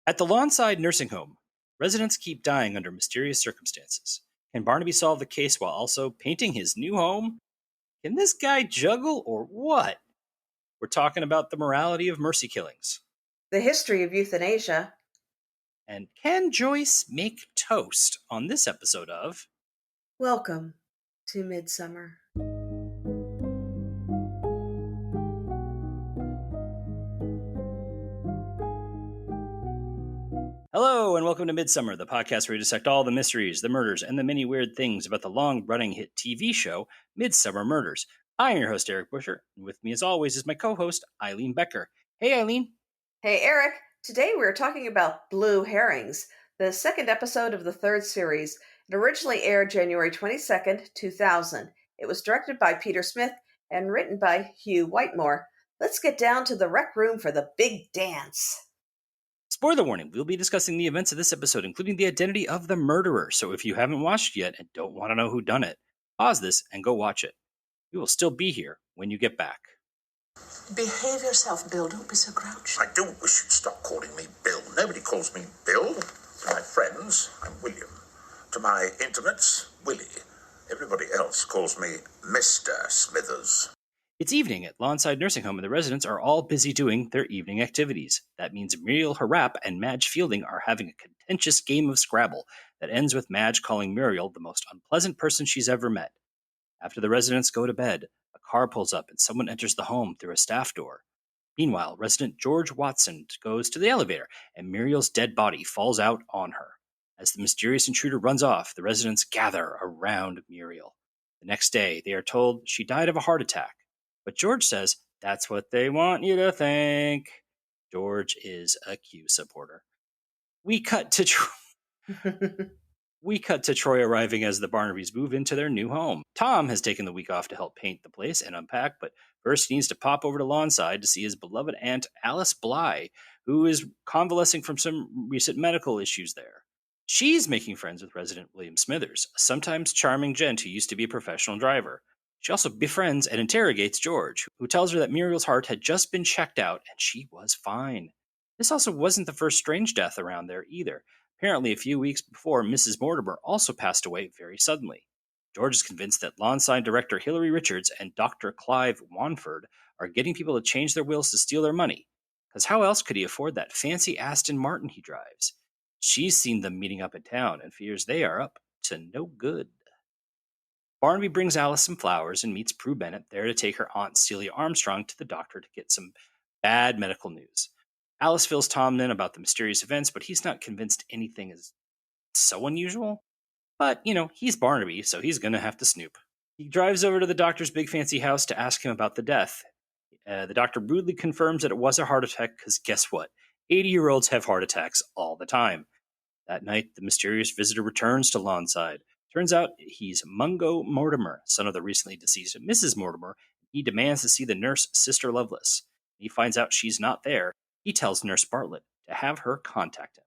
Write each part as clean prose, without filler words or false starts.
At the Lawnside nursing home, residents keep dying under mysterious circumstances. Can Barnaby solve the case while also painting his new home? Can this guy juggle or what? We're talking about the morality of mercy killings. The history of euthanasia. And can Joyce make toast on this episode of Welcome to Midsomer. Hello, and welcome to Midsomer, the podcast where we dissect all the mysteries, the murders, and the many weird things about the long-running hit TV show, Midsomer Murders. I am your host, Eric Buscher, and with me as always is my co-host, Eileen Becker. Hey, Eileen. Hey, Eric. Today we're talking about Blue Herrings, the second episode of the third series. It originally aired January 22nd, 2000. It was directed by Peter Smith and written by Hugh Whitemore. Let's get down to the rec room for the big dance. Spoiler warning, we'll be discussing the events of this episode, including the identity of the murderer. So if you haven't watched yet and don't want to know who done it, pause this and go watch it. We will still be here when you get back. Behave yourself, Bill. Don't be so grouchy. I do wish you'd stop calling me Bill. Nobody calls me Bill. To my friends, I'm William. To my intimates, Willie. Everybody else calls me Mr. Smithers. It's evening at Lawnside Nursing Home, and the residents are all busy doing their evening activities. That means Muriel Harrap and Madge Fielding are having a contentious game of Scrabble that ends with Madge calling Muriel the most unpleasant person she's ever met. After the residents go to bed, a car pulls up and someone enters the home through a staff door. Meanwhile, resident George Watson goes to the elevator, and Muriel's dead body falls out on her. As the mysterious intruder runs off, the residents gather around Muriel. The next day, they are told she died of a heart attack. But George says, that's what they want you to think. George is a Q supporter. We cut to Troy arriving as the Barnabys move into their new home. Tom has taken the week off to help paint the place and unpack, but first he needs to pop over to Lawnside to see his beloved aunt Alice Bly, who is convalescing from some recent medical issues there. She's making friends with resident William Smithers, a sometimes charming gent who used to be a professional driver. She also befriends and interrogates George, who tells her that Muriel's heart had just been checked out and she was fine. This also wasn't the first strange death around there either. Apparently, a few weeks before, Mrs. Mortimer also passed away very suddenly. George is convinced that Lawnside director Hilary Richards and Dr. Clive Wanford are getting people to change their wills to steal their money. Because how else could he afford that fancy Aston Martin he drives? She's seen them meeting up in town and fears they are up to no good. Barnaby brings Alice some flowers and meets Prue Bennett there to take her Aunt Celia Armstrong to the doctor to get some bad medical news. Alice fills Tom in about the mysterious events, but he's not convinced anything is so unusual. But, he's Barnaby, so he's going to have to snoop. He drives over to the doctor's big fancy house to ask him about the death. The doctor rudely confirms that it was a heart attack, because guess what? 80-year-olds have heart attacks all the time. That night, the mysterious visitor returns to Lawnside. Turns out he's Mungo Mortimer, son of the recently deceased Mrs. Mortimer. He demands to see the nurse, Sister Lovelace. He finds out she's not there. He tells Nurse Bartlett to have her contact him.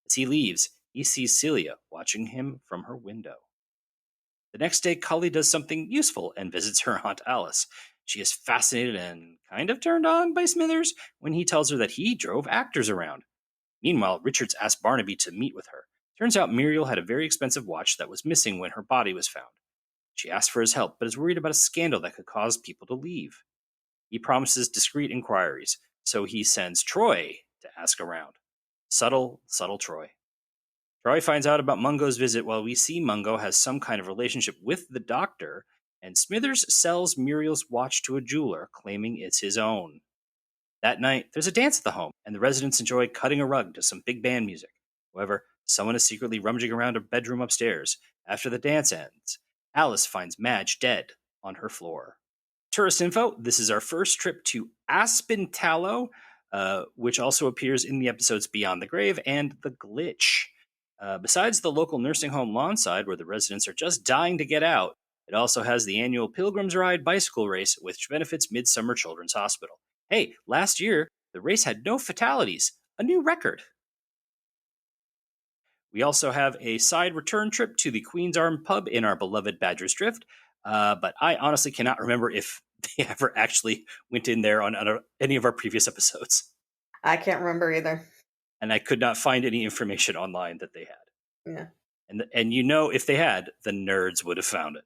As he leaves, he sees Celia watching him from her window. The next day, Cully does something useful and visits her Aunt Alice. She is fascinated and kind of turned on by Smithers when he tells her that he drove actors around. Meanwhile, Richards asks Barnaby to meet with her. Turns out Muriel had a very expensive watch that was missing when her body was found. She asks for his help, but is worried about a scandal that could cause people to leave. He promises discreet inquiries, so he sends Troy to ask around. Subtle Troy. Troy finds out about Mungo's visit while we see Mungo has some kind of relationship with the doctor, and Smithers sells Muriel's watch to a jeweler, claiming it's his own. That night, there's a dance at the home, and the residents enjoy cutting a rug to some big band music. However, someone is secretly rummaging around a bedroom upstairs. After the dance ends, Alice finds Madge dead on her floor. Tourist info, this is our first trip to Aspen Tallow, which also appears in the episodes Beyond the Grave and The Glitch. Besides the local nursing home Lawnside, where the residents are just dying to get out, it also has the annual Pilgrim's Ride bicycle race, which benefits Midsomer Children's Hospital. Hey, last year, the race had no fatalities, a new record. We also have a side return trip to the Queen's Arm pub in our beloved Badger's Drift, but I honestly cannot remember if they ever actually went in there on any of our previous episodes. I can't remember either. and I could not find any information online that they had. Yeah. And if they had, the nerds would have found it.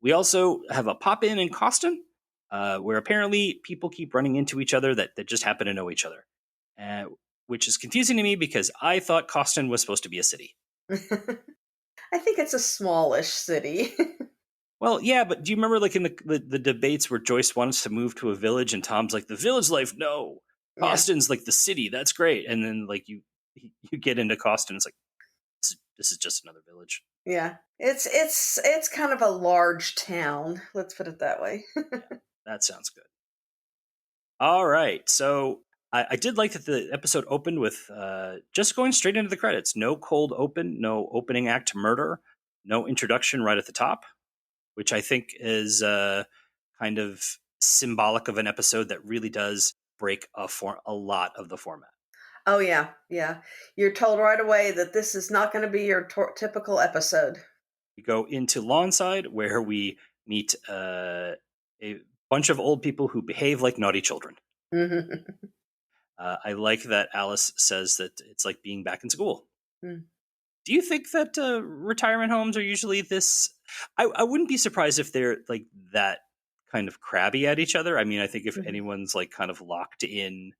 We also have a pop-in in Coston, where apparently people keep running into each other that just happen to know each other, which is confusing to me because I thought Coston was supposed to be a city. I think it's a smallish city. Well, yeah, but do you remember like in the debates where Joyce wants to move to a village and Tom's like, the village life, no. Yeah. Coston's like the city, that's great. And then like you get into Coston, it's like, this is just another village. Yeah. It's kind of a large town, let's put it that way. Yeah, that sounds good. All right, so I did like that the episode opened with just going straight into the credits. No cold open, no opening act murder, no introduction right at the top, which I think is kind of symbolic of an episode that really does break a lot of the format. Oh, yeah. Yeah. You're told right away that this is not going to be your typical episode. We go into Lawnside, where we meet a bunch of old people who behave like naughty children. I like that Alice says that it's like being back in school. Mm. Do you think that retirement homes are usually this? I wouldn't be surprised if they're like that kind of crabby at each other. I mean, I think if anyone's like kind of locked in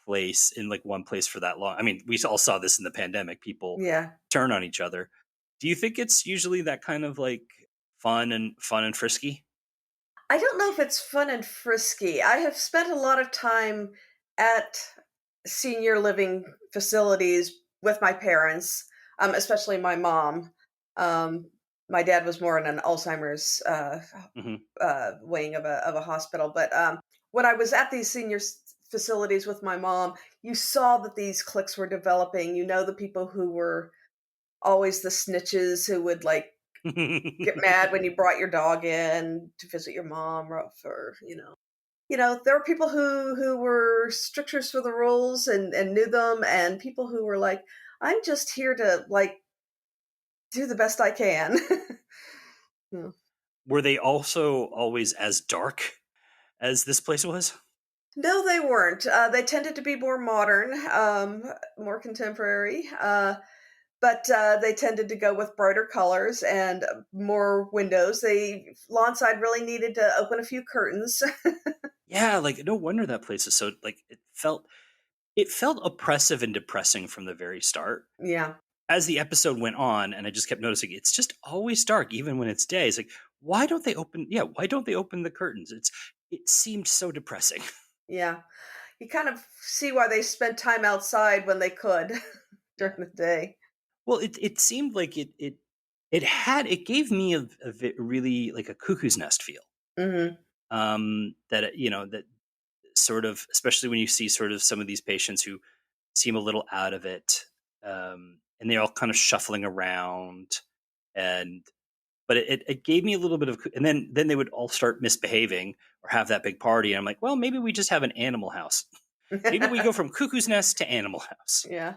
place in like one place for that long, I mean, we all saw this in the pandemic. People turn on each other. Do you think it's usually that kind of like fun and frisky? I don't know if it's fun and frisky. I have spent a lot of time at senior living facilities with my parents, especially my mom. My dad was more in an Alzheimer's wing of a hospital, but when I was at these senior facilities with my mom, you saw that these cliques were developing. You know, the people who were always the snitches who would like get mad when you brought your dog in to visit your mom, or there were people who were strictures for the rules and knew them, and people who were like, I'm just here to like do the best I can. Yeah. Were they also always as dark as this place was? No, they weren't. They tended to be more modern, more contemporary. But they tended to go with brighter colors and more windows. Lawnside really needed to open a few curtains. Yeah, like no wonder that place is so like it felt oppressive and depressing from the very start. Yeah. As the episode went on, and I just kept noticing it's just always dark, even when it's day. It's like, why don't they open the curtains? It seemed so depressing. Yeah. You kind of see why they spent time outside when they could during the day. Well, it seemed like it gave me a really like a cuckoo's nest feel. Mm-hmm. That sort of, especially when you see sort of some of these patients who seem a little out of it, and they're all kind of shuffling around, but it gave me a little bit of, and then they would all start misbehaving or have that big party, and I'm like, well, maybe we just have an animal house. Maybe we go from cuckoo's nest to animal house. Yeah.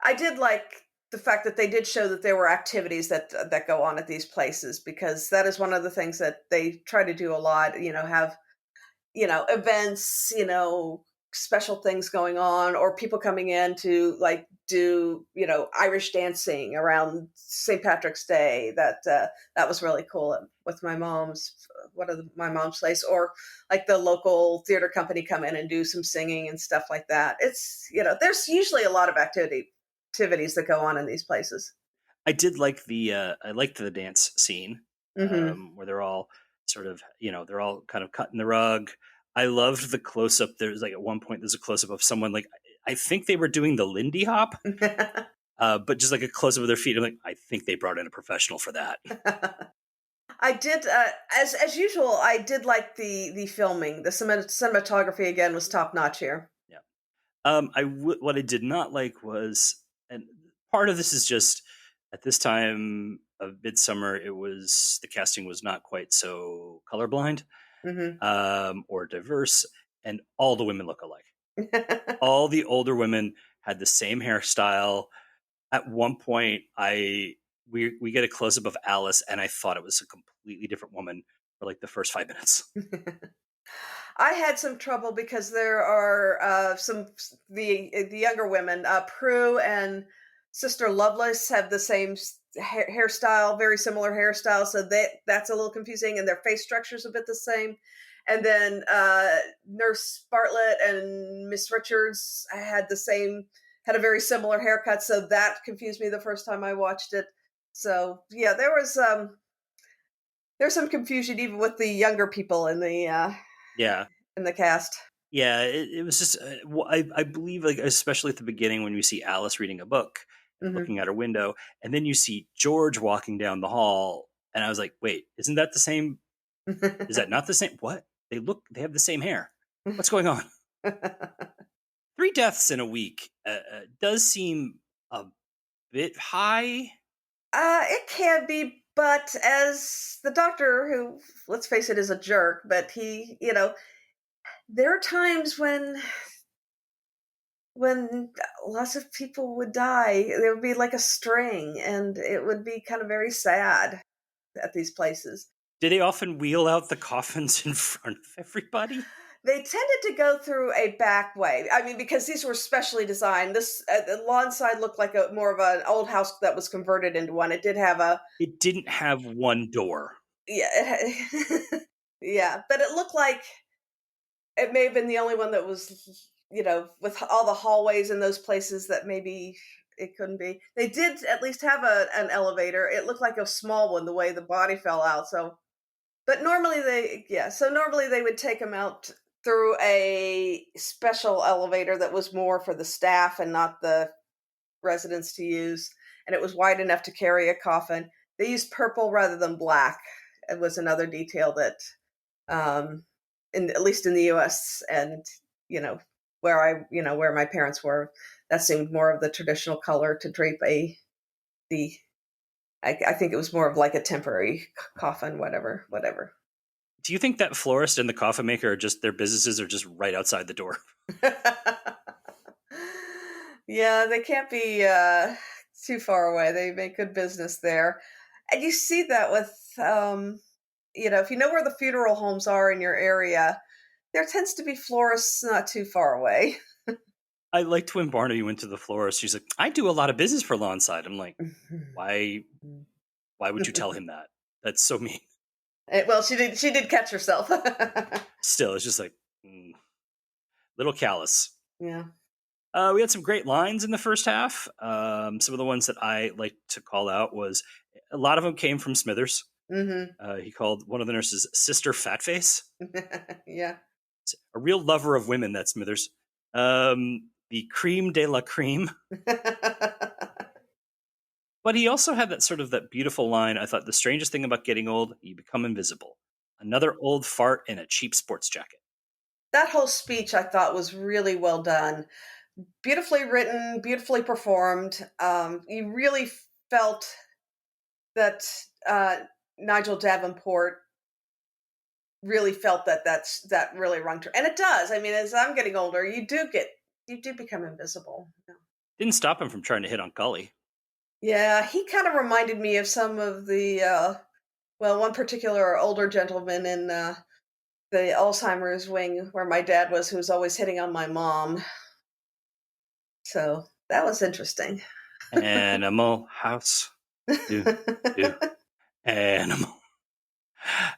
I did like the fact that they did show that there were activities that go on at these places, because that is one of the things that they try to do a lot, have, events, special things going on, or people coming in to like do, Irish dancing around St. Patrick's Day. That was really cool with my mom's place, or like the local theater company come in and do some singing and stuff like that. It's, there's usually a lot of activities that go on in these places. I did like I liked the dance scene, where they're all sort of, they're all kind of cutting the rug. I loved the close up. There's like at one point there's a close up of someone like, I think they were doing the Lindy Hop, but just like a close up of their feet. I'm like, I think they brought in a professional for that. I did, as usual. I did like the filming. The cinematography again was top notch here. Yeah. What I did not like was, and part of this is just at this time of Midsomer, the casting was not quite so colorblind, or diverse, and all the women look alike. All the older women had the same hairstyle. At one point, we get a close up of Alice, and I thought it was a completely different woman for like the first 5 minutes. I had some trouble because there are the younger women, Prue and Sister Lovelace have the same hairstyle, very similar hairstyle, so that's a little confusing, and their face structure is a bit the same. And then Nurse Bartlett and Miss Richards had a very similar haircut, so that confused me the first time I watched it. So yeah, there's some confusion even with the younger people Yeah. in the cast. Yeah, it was just, I believe, like, especially at the beginning when you see Alice reading a book and Hmm. looking out her window, and then you see George walking down the hall, and I was like, wait, isn't that the same? Is that not the same? What? They have the same hair. What's going on? 3 deaths in a week does seem a bit high. It can be, but as the doctor, who, let's face it, is a jerk, but there are times when lots of people would die. There would be like a string, and it would be kind of very sad at these places. Do they often wheel out the coffins in front of everybody? They tended to go through a back way. I mean, because these were specially designed. The lawn side looked like more of an old house that was converted into one. It did have It didn't have one door. yeah, but it looked like it may have been the only one that was, with all the hallways in those places that maybe it couldn't be. They did at least have an elevator. It looked like a small one the way the body fell out. So, but normally they would take them out through a special elevator that was more for the staff and not the residents to use, and it was wide enough to carry a coffin. They used purple rather than black. It was another detail that, at least in the U.S. and where my parents were, that seemed more of the traditional color to drape I think it was more of like a temporary coffin, whatever. Do you think that florist and the coffin maker their businesses are just right outside the door? Yeah, they can't be too far away. They make good business there. And you see that with, if you know where the funeral homes are in your area, there tends to be florists not too far away. I liked when Barnaby went to the florist. She's like, I do a lot of business for Lawnside. I'm like, why would you tell him that? That's so mean. Well, she did catch herself. Still, it's just like, little callous. Yeah. We had some great lines in the first half. Some of the ones that I like to call out was a lot of them came from Smithers. Mm-hmm. He called one of the nurses Sister Fatface. Yeah. A real lover of women, that Smithers. The creme de la creme. But he also had that beautiful line. I thought, the strangest thing about getting old, you become invisible. Another old fart in a cheap sports jacket. That whole speech I thought was really well done. Beautifully written, beautifully performed. You really felt that Nigel Davenport really felt that really rung true. And it does. I mean, as I'm getting older, you do become invisible. Didn't stop him from trying to hit on Gully. Yeah, he kind of reminded me of some of the one particular older gentleman in the Alzheimer's wing where my dad was, who was always hitting on my mom. So that was interesting. Animal House. Do, animal.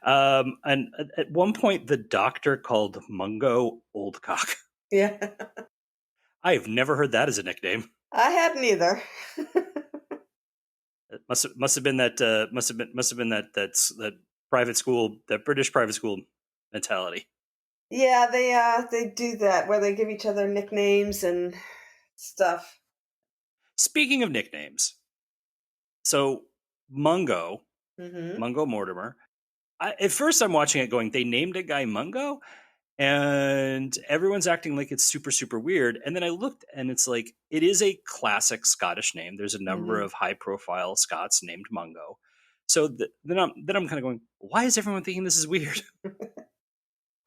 And at one point, the doctor called Mungo Old Cock. Yeah. I have never heard that as a nickname. I hadn't either. It must have been that private school, that British private school mentality. Yeah, they do that where they give each other nicknames and stuff. Speaking of nicknames, so Mungo, Mm-hmm. Mungo Mortimer. At first, I'm watching it going, they named a guy Mungo, and everyone's acting like it's super, super weird. And then I looked, and it's like, it is a classic Scottish name. There's a number of high-profile Scots named Mungo. So then I'm kind of going, why is everyone thinking this is weird?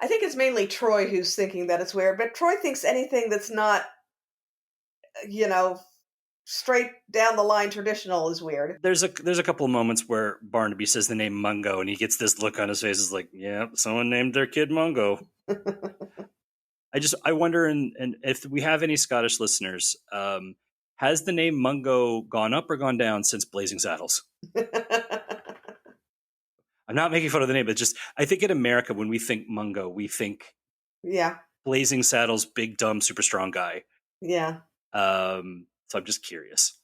I think it's mainly Troy who's thinking that it's weird, but Troy thinks anything that's not, straight down the line traditional is weird. There's a couple of moments where Barnaby says the name Mungo, and he gets this look on his face. It's like, yeah, someone named their kid Mungo. I wonder, and if we have any Scottish listeners, has the name Mungo gone up or gone down since Blazing Saddles? I'm not making fun of the name, but just I think in America when we think Mungo, we think Yeah. Blazing Saddles, big dumb, super strong guy. Yeah. So I'm just curious.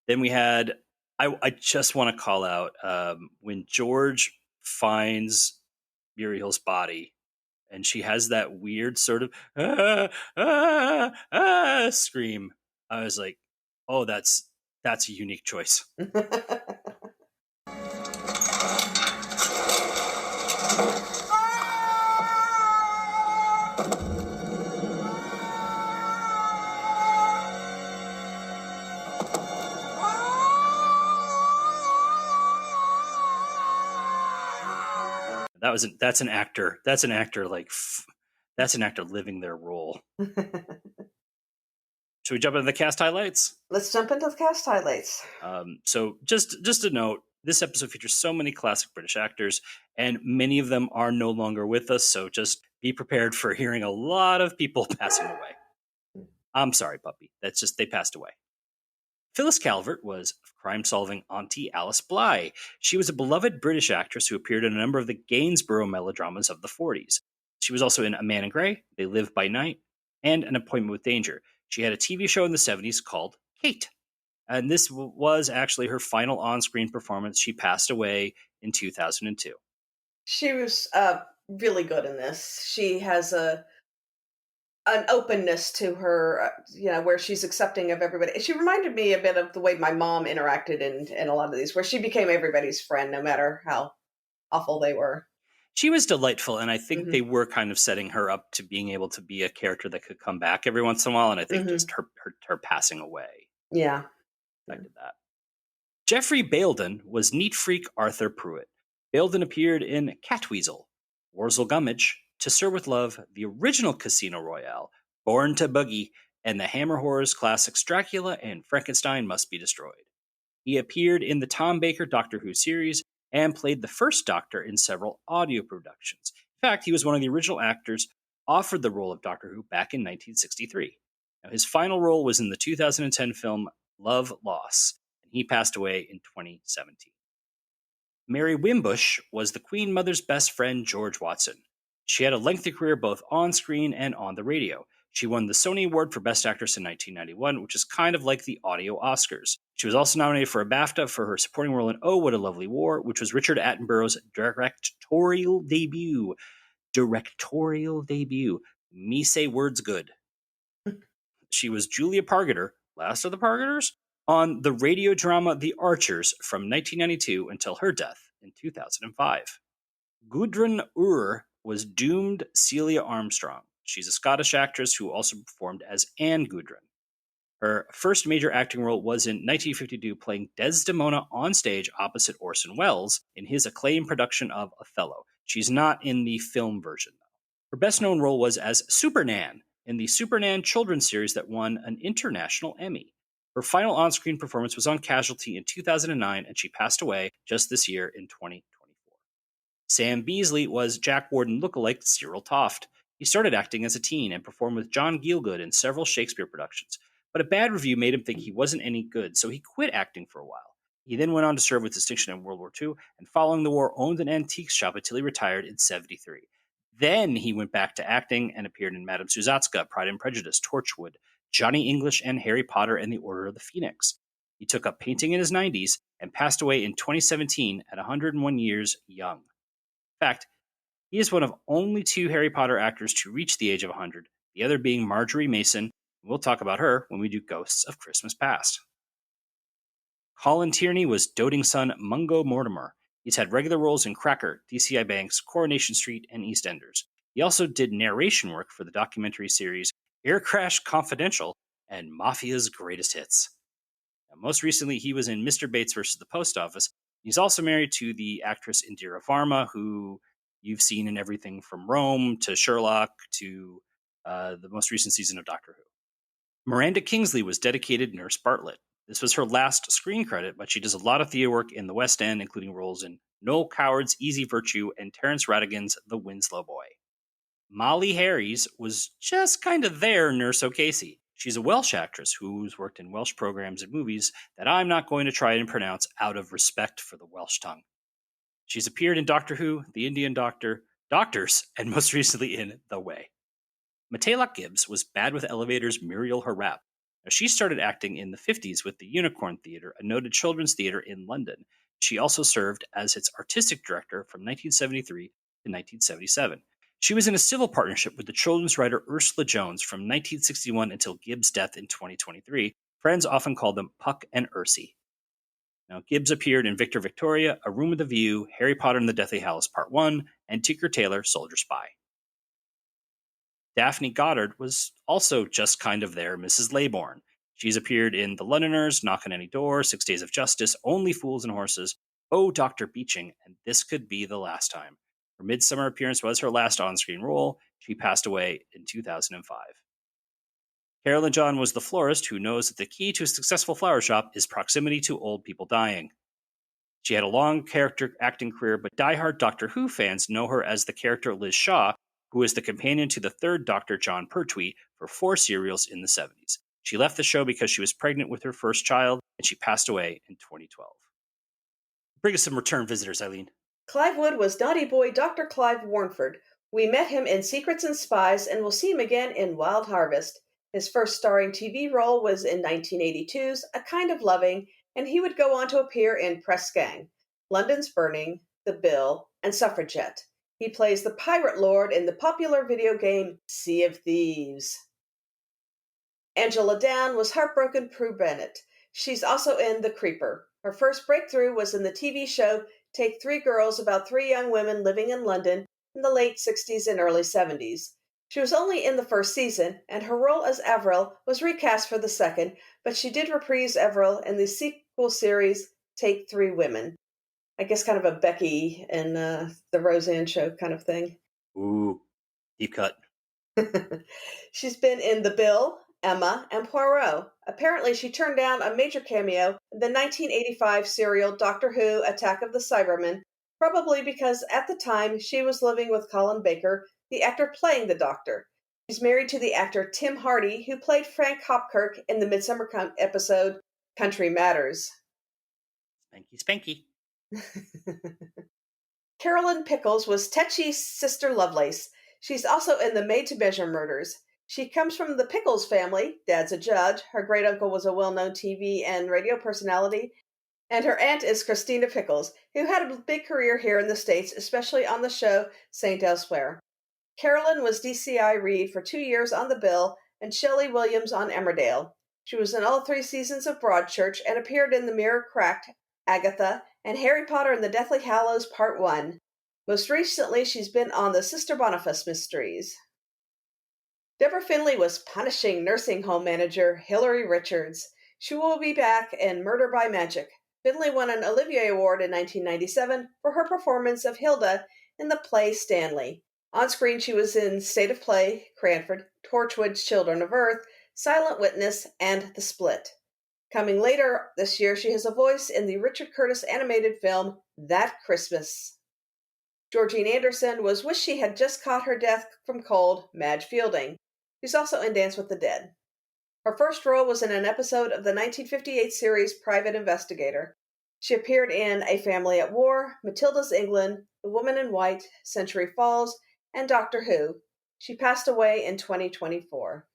Then we had I just want to call out when George finds Muriel's body. And she has that weird sort of scream. I was like, oh, that's a unique choice. That's an actor. That's an actor that's an actor living their role. Should we jump into the cast highlights? Let's jump into the cast highlights. So just a note, this episode features so many classic British actors, and many of them are no longer with us, so just be prepared for hearing a lot of people passing away. I'm sorry, puppy. That's just, they passed away. Phyllis Calvert was crime-solving Auntie Alice Bligh. She was a beloved British actress who appeared in a number of the Gainsborough melodramas of the 40s. She was also in A Man in Grey, They Live by Night, and An Appointment with Danger. She had a TV show in the 70s called Kate. And this was actually her final on-screen performance. She passed away in 2002. She was really good in this. She has an openness to her, where she's accepting of everybody. She reminded me a bit of the way my mom interacted in a lot of these, where she became everybody's friend, no matter how awful they were. She was delightful, and I think they were kind of setting her up to being able to be a character that could come back every once in a while, and I think just her passing away affected that. Geoffrey Bayldon was neat freak Arthur Pruitt. Bayldon appeared in Catweasel, Worzel Gummidge, To Sir with Love, the original Casino Royale, Born to Boogie, and the Hammer Horrors classics Dracula and Frankenstein Must Be Destroyed. He appeared in the Tom Baker Doctor Who series and played the first Doctor in several audio productions. In fact, he was one of the original actors offered the role of Doctor Who back in 1963. Now, his final role was in the 2010 film Love Loss, and he passed away in 2017. Mary Wimbush was the Queen Mother's best friend, George Watson. She had a lengthy career both on screen and on the radio. She won the Sony Award for Best Actress in 1991, which is kind of like the audio Oscars. She was also nominated for a BAFTA for her supporting role in Oh, What a Lovely War, which was Richard Attenborough's directorial debut. Me say words good. She was Julia Pargeter, last of the Pargeters, on the radio drama The Archers from 1992 until her death in 2005. Gudrun Ur was doomed Celia Armstrong. She's a Scottish actress who also performed as Anne Gudrun. Her first major acting role was in 1952 playing Desdemona on stage opposite Orson Welles in his acclaimed production of Othello. She's not in the film version, though. Her best-known role was as Super Nan in the Super Nan children's series that won an international Emmy. Her final on-screen performance was on Casualty in 2009, and she passed away just this year in 2024. Sam Beasley was Jack Warden lookalike Cyril Toft. He started acting as a teen and performed with John Gielgud in several Shakespeare productions, but a bad review made him think he wasn't any good, so he quit acting for a while. He then went on to serve with distinction in World War II, and following the war owned an antiques shop until he retired in 1973. Then he went back to acting and appeared in Madame Suzatska, Pride and Prejudice, Torchwood, Johnny English, and Harry Potter and the Order of the Phoenix. He took up painting in his 90s and passed away in 2017 at 101 years young. In fact, he is one of only two Harry Potter actors to reach the age of 100, the other being Marjorie Mason. We'll talk about her when we do Ghosts of Christmas Past. Colin Tierney was doting son Mungo Mortimer. He's had regular roles in Cracker, DCI Banks, Coronation Street, and EastEnders. He also did narration work for the documentary series Air Crash Confidential and Mafia's Greatest Hits. Now, most recently, he was in Mr. Bates vs. the Post Office. He's also married to the actress Indira Varma, who you've seen in everything from Rome to Sherlock to the most recent season of Doctor Who. Miranda Kingsley was dedicated Nurse Bartlett. This was her last screen credit, but she does a lot of theater work in the West End, including roles in Noel Coward's Easy Virtue and Terence Rattigan's The Winslow Boy. Molly Harries was just kind of their Nurse O'Casey. She's a Welsh actress who's worked in Welsh programs and movies that I'm not going to try and pronounce out of respect for the Welsh tongue. She's appeared in Doctor Who, The Indian Doctor, Doctors, and most recently in The Way. Matela Gibbs was Bad with Elevators' Muriel Harap. Now, she started acting in the 50s with the Unicorn Theatre, a noted children's theatre in London. She also served as its artistic director from 1973 to 1977. She was in a civil partnership with the children's writer Ursula Jones from 1961 until Gibbs' death in 2023. Friends often called them Puck and Ursie. Now, Gibbs appeared in Victor Victoria, A Room with a View, Harry Potter and the Deathly Hallows Part 1, and Tinker Tailor Soldier Spy. Daphne Goddard was also just kind of their Mrs. Laybourne. She's appeared in The Londoners, Knock on Any Door, 6 Days of Justice, Only Fools and Horses, Oh, Dr. Beeching, and This Could Be the Last Time. Her Midsomer appearance was her last on-screen role. She passed away in 2005. Carolyn John was the florist who knows that the key to a successful flower shop is proximity to old people dying. She had a long character acting career, but diehard Doctor Who fans know her as the character Liz Shaw, who was the companion to the third Doctor, John Pertwee, for 4 serials in the 70s. She left the show because she was pregnant with her first child, and she passed away in 2012. Bring us some return visitors, Eileen. Clive Wood was naughty boy Dr. Clive Warnford. We met him in Secrets and Spies, and will see him again in Wild Harvest. His first starring TV role was in 1982's A Kind of Loving, and he would go on to appear in Press Gang, London's Burning, The Bill, and Suffragette. He plays the pirate lord in the popular video game Sea of Thieves. Angela Down was heartbroken Prue Bennett. She's also in The Creeper. Her first breakthrough was in the TV show Take 3 Girls, about 3 young women living in London in the late 60s and early 70s. She was only in the first season, and her role as Avril was recast for the second, but she did reprise Avril in the sequel series Take 3 Women. I guess kind of a Becky in the Roseanne show kind of thing. Ooh, deep cut. She's been in The Bill, Emma, and Poirot. Apparently, she turned down a major cameo in the 1985 serial Doctor Who Attack of the Cybermen, probably because at the time she was living with Colin Baker, the actor playing the Doctor. She's married to the actor Tim Hardy, who played Frank Hopkirk in the Midsomer episode Country Matters. Spanky, spanky. Carolyn Pickles was Tetchy's sister Lovelace. She's also in the Made to Measure Murders. She comes from the Pickles family. Dad's a judge. Her great uncle was a well-known TV and radio personality. And her aunt is Christina Pickles, who had a big career here in the States, especially on the show St. Elsewhere. Carolyn was DCI Reed for 2 years on The Bill and Shelley Williams on Emmerdale. She was in all 3 seasons of Broadchurch and appeared in The Mirror Cracked, Agatha, and Harry Potter and the Deathly Hallows Part 1. Most recently, she's been on the Sister Boniface Mysteries. Deborah Finley was punishing nursing home manager Hilary Richards. She will be back in Murder by Magic. Finley won an Olivier Award in 1997 for her performance of Hilda in the play Stanley. On screen, she was in State of Play, Cranford, Torchwood's Children of Earth, Silent Witness, and The Split. Coming later this year, she has a voice in the Richard Curtis animated film That Christmas. Georgine Anderson was Wish She Had Just Caught Her Death from Cold, Madge Fielding. She's also in Dance with the Dead. Her first role was in an episode of the 1958 series Private Investigator. She appeared in A Family at War, Matilda's England, The Woman in White, Century Falls, and Doctor Who. She passed away in 2024.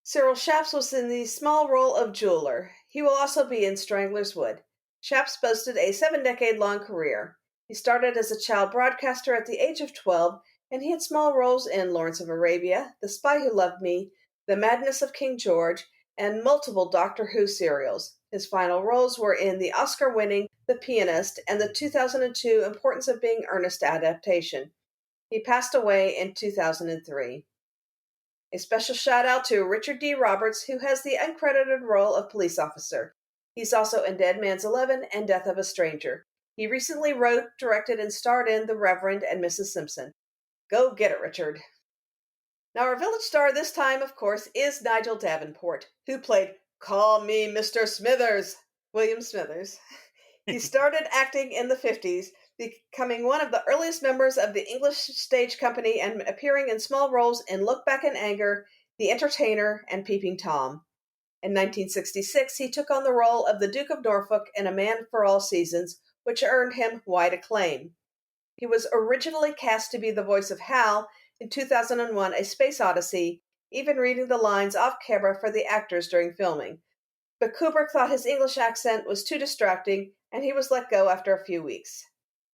Cyril Shapps was in the small role of jeweler. He will also be in Strangler's Wood. Shapps boasted a 7-decade-long career. He started as a child broadcaster at the age of 12, and he had small roles in Lawrence of Arabia, The Spy Who Loved Me, The Madness of King George, and multiple Doctor Who serials. His final roles were in the Oscar-winning The Pianist and the 2002 Importance of Being Earnest adaptation. He passed away in 2003. A special shout-out to Richard D. Roberts, who has the uncredited role of police officer. He's also in Dead Man's 11 and Death of a Stranger. He recently wrote, directed, and starred in The Reverend and Mrs. Simpson. Go get it, Richard. Now, our village star this time, of course, is Nigel Davenport, who played Call Me Mr. Smithers, William Smithers. He started acting in the 50s becoming one of the earliest members of the English stage company and appearing in small roles in Look Back in Anger, The Entertainer, and Peeping Tom. In 1966, he took on the role of the Duke of Norfolk in A Man for All Seasons, which earned him wide acclaim. He was originally cast to be the voice of Hal in 2001: A Space Odyssey, even reading the lines off camera for the actors during filming. But Kubrick thought his English accent was too distracting, and he was let go after a few weeks.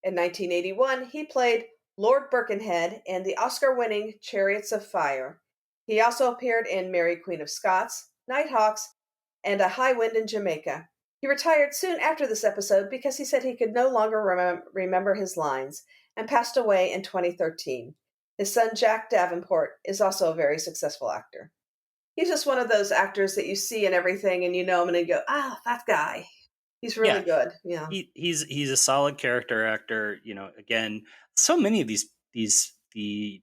In 1981, he played Lord Birkenhead in the Oscar-winning Chariots of Fire. He also appeared in Mary Queen of Scots, Nighthawks, and A High Wind in Jamaica. He retired soon after this episode because he said he could no longer remember his lines, and passed away in 2013. His son Jack Davenport is also a very successful actor. He's just one of those actors that you see in everything and you know him and you go, that guy. He's really good. Yeah. He's a solid character actor. Again, so many of the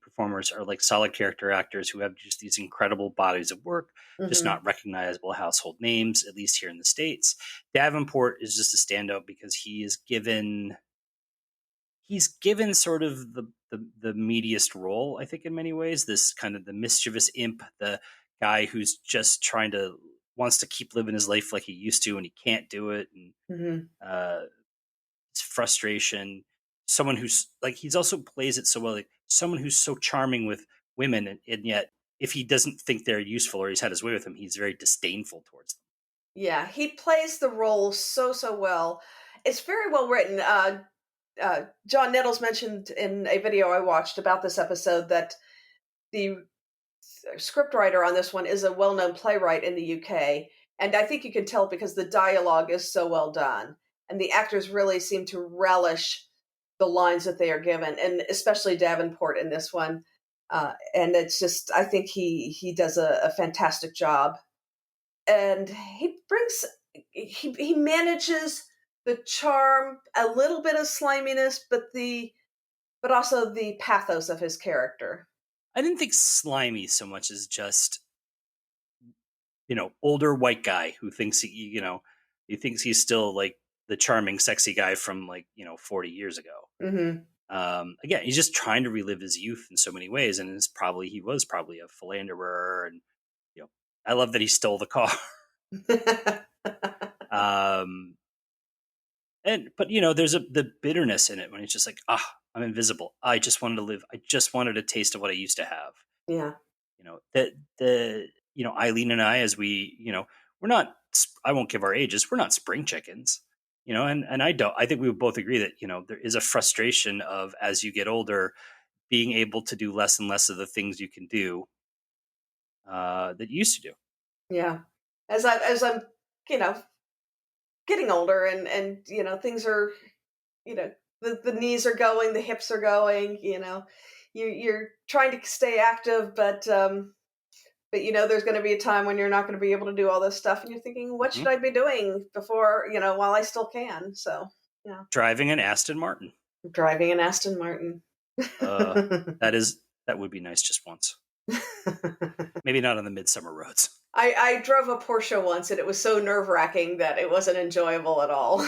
performers are like solid character actors who have just these incredible bodies of work, just not recognizable household names, at least here in the States. Davenport is just a standout because he's given sort of the meatiest role, I think, in many ways. This kind of the mischievous imp, the guy who's just wants to keep living his life like he used to and he can't do it, and it's frustration. Someone who's like, he's also plays it so well, like someone who's so charming with women, and yet if he doesn't think they're useful or he's had his way with them, he's very disdainful towards them. Yeah, he plays the role so well. It's very well written. John Nettles mentioned in a video I watched about this episode that the scriptwriter on this one is a well-known playwright in the UK, and I think you can tell because the dialogue is so well done, and the actors really seem to relish the lines that they are given, and especially Davenport in this one. And it's just, I think he does a fantastic job, and he manages the charm, a little bit of sliminess, but also the pathos of his character. I didn't think slimy so much as just, older white guy who thinks he thinks he's still like the charming, sexy guy from 40 years ago. Again, he's just trying to relive his youth in so many ways, and he was probably a philanderer, and I love that he stole the car. But there's the bitterness in it when it's just like, I'm invisible. I just wanted to live. I just wanted a taste of what I used to have. Yeah. Eileen and I, as we, we're not, I won't give our ages. We're not spring chickens, and I think we would both agree that, there is a frustration of, as you get older, being able to do less and less of the things you can do that you used to do. Yeah. As I'm, getting older and things are, the knees are going, the hips are going, you're trying to stay active, but there's going to be a time when you're not going to be able to do all this stuff, and you're thinking, what should I be doing before, while I still can? So, yeah. Driving an Aston Martin. That would be nice just once. Maybe not on the Midsomer roads. I drove a Porsche once, and it was so nerve-wracking that it wasn't enjoyable at all.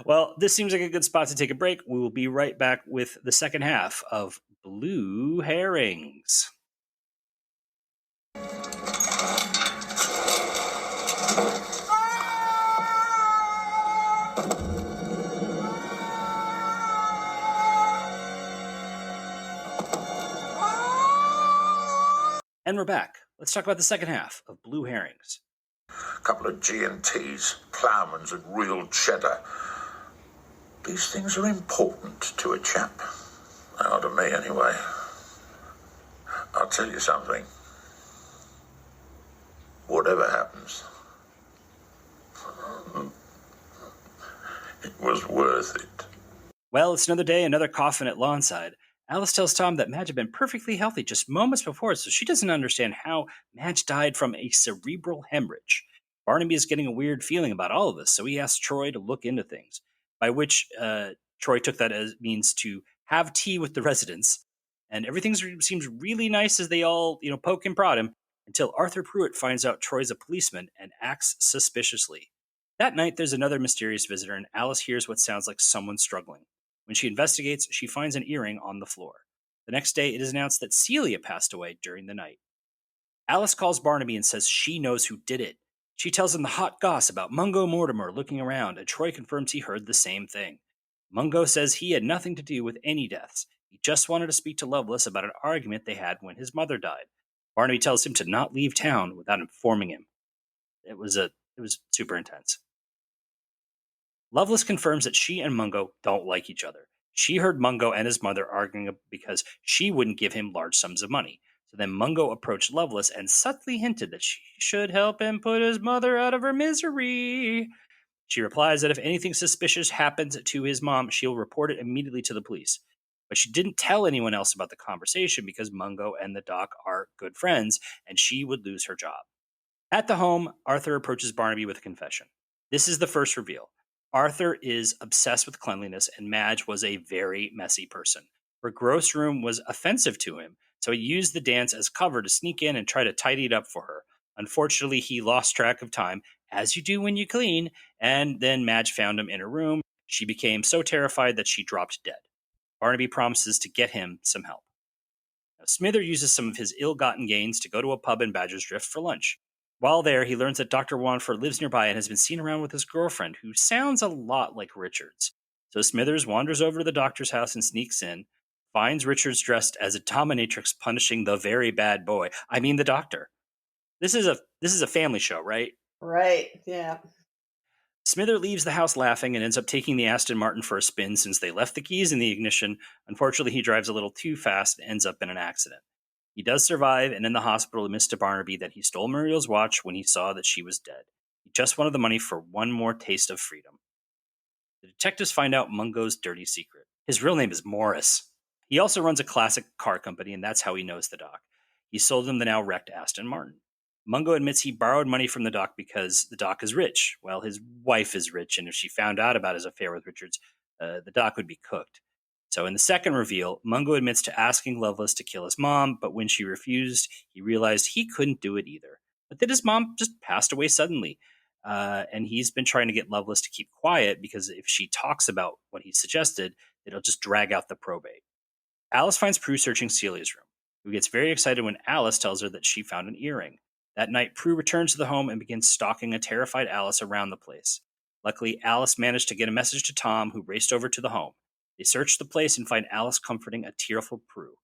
Well, this seems like a good spot to take a break. We will be right back with the second half of Blue Herrings. And we're back. Let's talk about the second half of Blue Herrings. A couple of G&Ts, ploughmans and real cheddar. These things are important to a chap. Well, to me, anyway. I'll tell you something. Whatever happens, it was worth it. Well, it's another day, another coffin at Lawnside. Alice tells Tom that Madge had been perfectly healthy just moments before, so she doesn't understand how Madge died from a cerebral hemorrhage. Barnaby is getting a weird feeling about all of this, so he asks Troy to look into things, by which Troy took that as means to have tea with the residents, and everything seems really nice as they all, poke and prod him, until Arthur Pruitt finds out Troy's a policeman and acts suspiciously. That night, there's another mysterious visitor, and Alice hears what sounds like someone struggling. When she investigates, she finds an earring on the floor. The next day, it is announced that Celia passed away during the night. Alice calls Barnaby and says she knows who did it. She tells him the hot goss about Mungo Mortimer looking around, and Troy confirms he heard the same thing. Mungo says he had nothing to do with any deaths. He just wanted to speak to Lovelace about an argument they had when his mother died. Barnaby tells him to not leave town without informing him. It was super intense. Lovelace confirms that she and Mungo don't like each other. She heard Mungo and his mother arguing because she wouldn't give him large sums of money. So then Mungo approached Lovelace and subtly hinted that she should help him put his mother out of her misery. She replies that if anything suspicious happens to his mom, she'll report it immediately to the police. But she didn't tell anyone else about the conversation because Mungo and the doc are good friends, and she would lose her job. At the home, Arthur approaches Barnaby with a confession. This is the first reveal. Arthur is obsessed with cleanliness, and Madge was a very messy person. Her gross room was offensive to him, so he used the dance as cover to sneak in and try to tidy it up for her. Unfortunately, he lost track of time, as you do when you clean, and then Madge found him in her room. She became so terrified that she dropped dead. Barnaby promises to get him some help. Now, Smither uses some of his ill-gotten gains to go to a pub in Badger's Drift for lunch. While there, he learns that Dr. Wanford lives nearby and has been seen around with his girlfriend, who sounds a lot like Richards. So Smithers wanders over to the doctor's house and sneaks in, finds Richards dressed as a dominatrix punishing the very bad boy. I mean, the doctor. This is a family show, right? Right, yeah. Smither leaves the house laughing and ends up taking the Aston Martin for a spin since they left the keys in the ignition. Unfortunately, he drives a little too fast and ends up in an accident. He does survive, and in the hospital admits to Barnaby that he stole Muriel's watch when he saw that she was dead. He just wanted the money for one more taste of freedom. The detectives find out Mungo's dirty secret. His real name is Morris. He also runs a classic car company, and that's how he knows the doc. He sold him the now wrecked Aston Martin. Mungo admits he borrowed money from the doc because the doc is rich. Well, his wife is rich, and if she found out about his affair with Richards, the doc would be cooked. So in the second reveal, Mungo admits to asking Lovelace to kill his mom, but when she refused, he realized he couldn't do it either. But then his mom just passed away suddenly, and he's been trying to get Lovelace to keep quiet because if she talks about what he suggested, it'll just drag out the probate. Alice finds Prue searching Celia's room, who gets very excited when Alice tells her that she found an earring. That night, Prue returns to the home and begins stalking a terrified Alice around the place. Luckily, Alice managed to get a message to Tom, who raced over to the home. They search the place and find Alice comforting a tearful Prue.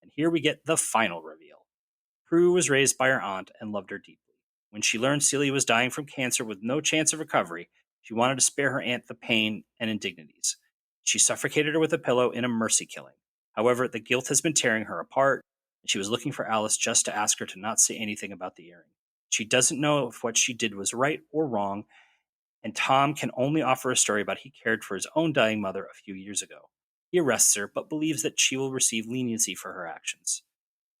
And here we get the final reveal. Prue was raised by her aunt and loved her deeply. When she learned Celia was dying from cancer with no chance of recovery, she wanted to spare her aunt the pain and indignities. She suffocated her with a pillow in a mercy killing. However, the guilt has been tearing her apart, and she was looking for Alice just to ask her to not say anything about the earring. She doesn't know if what she did was right or wrong, and Tom can only offer a story about he cared for his own dying mother a few years ago. He arrests her, but believes that she will receive leniency for her actions.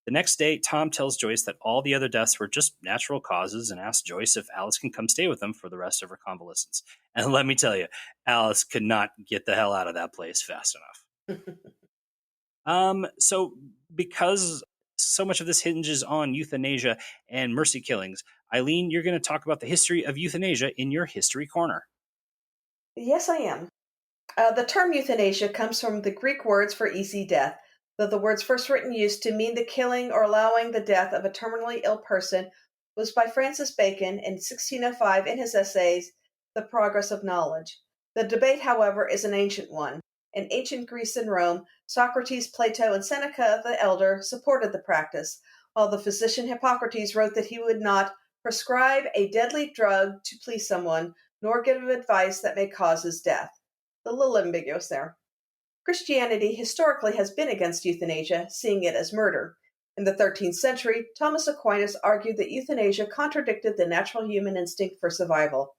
The next day, Tom tells Joyce that all the other deaths were just natural causes and asks Joyce if Alice can come stay with them for the rest of her convalescence. And let me tell you, Alice could not get the hell out of that place fast enough. So because so much of this hinges on euthanasia and mercy killings, Eileen, you're going to talk about the history of euthanasia in your History Corner. Yes, I am. The term euthanasia comes from the Greek words for easy death, though the word's first written use to mean the killing or allowing the death of a terminally ill person was by Francis Bacon in 1605 in his essays, The Progress of Knowledge. The debate, however, is an ancient one. In ancient Greece and Rome, Socrates, Plato, and Seneca the Elder supported the practice, while the physician Hippocrates wrote that he would not prescribe a deadly drug to please someone, nor give advice that may cause his death. A little ambiguous there. Christianity historically has been against euthanasia, seeing it as murder. In the 13th century, Thomas Aquinas argued that euthanasia contradicted the natural human instinct for survival.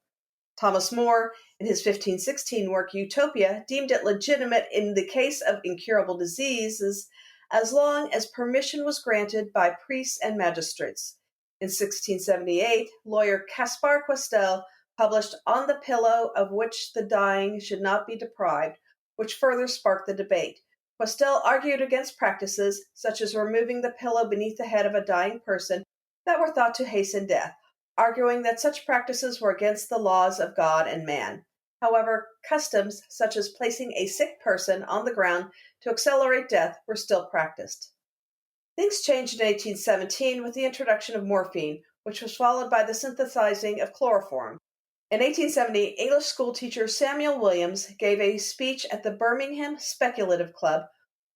Thomas More, in his 1516 work Utopia, deemed it legitimate in the case of incurable diseases as long as permission was granted by priests and magistrates. In 1678, lawyer Caspar Questel published On the Pillow of Which the Dying Should Not Be Deprived, which further sparked the debate. Questel argued against practices, such as removing the pillow beneath the head of a dying person, that were thought to hasten death, arguing that such practices were against the laws of God and man. However, customs such as placing a sick person on the ground to accelerate death were still practiced. Things changed in 1817 with the introduction of morphine, which was followed by the synthesizing of chloroform. In 1870, English schoolteacher Samuel Williams gave a speech at the Birmingham Speculative Club,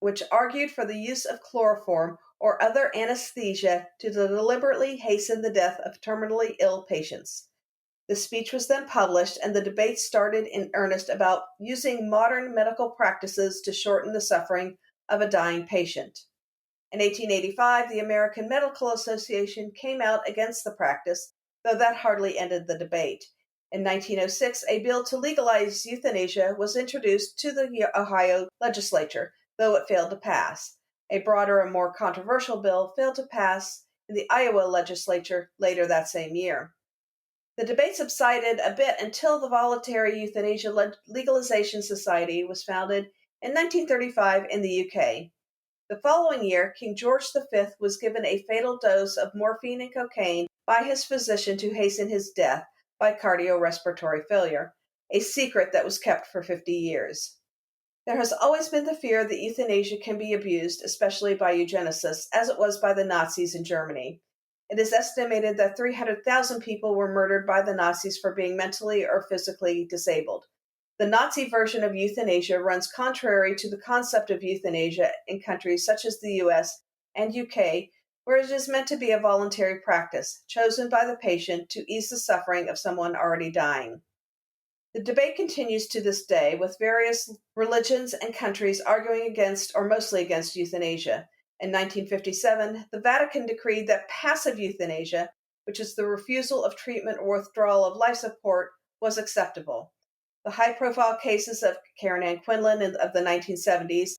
which argued for the use of chloroform or other anesthesia to deliberately hasten the death of terminally ill patients. The speech was then published, and the debate started in earnest about using modern medical practices to shorten the suffering of a dying patient. In 1885, the American Medical Association came out against the practice, though that hardly ended the debate. In 1906, a bill to legalize euthanasia was introduced to the Ohio legislature, though it failed to pass. A broader and more controversial bill failed to pass in the Iowa legislature later that same year. The debate subsided a bit until the Voluntary Euthanasia Legalization Society was founded in 1935 in the UK. The following year, King George V was given a fatal dose of morphine and cocaine by his physician to hasten his death by cardiorespiratory failure, a secret that was kept for 50 years. There has always been the fear that euthanasia can be abused, especially by eugenicists, as it was by the Nazis in Germany. It is estimated that 300,000 people were murdered by the Nazis for being mentally or physically disabled. The Nazi version of euthanasia runs contrary to the concept of euthanasia in countries such as the US and UK, where it is meant to be a voluntary practice, chosen by the patient to ease the suffering of someone already dying. The debate continues to this day, with various religions and countries arguing against or mostly against euthanasia. In 1957, the Vatican decreed that passive euthanasia, which is the refusal of treatment or withdrawal of life support, was acceptable. The high-profile cases of Karen Ann Quinlan of the 1970s,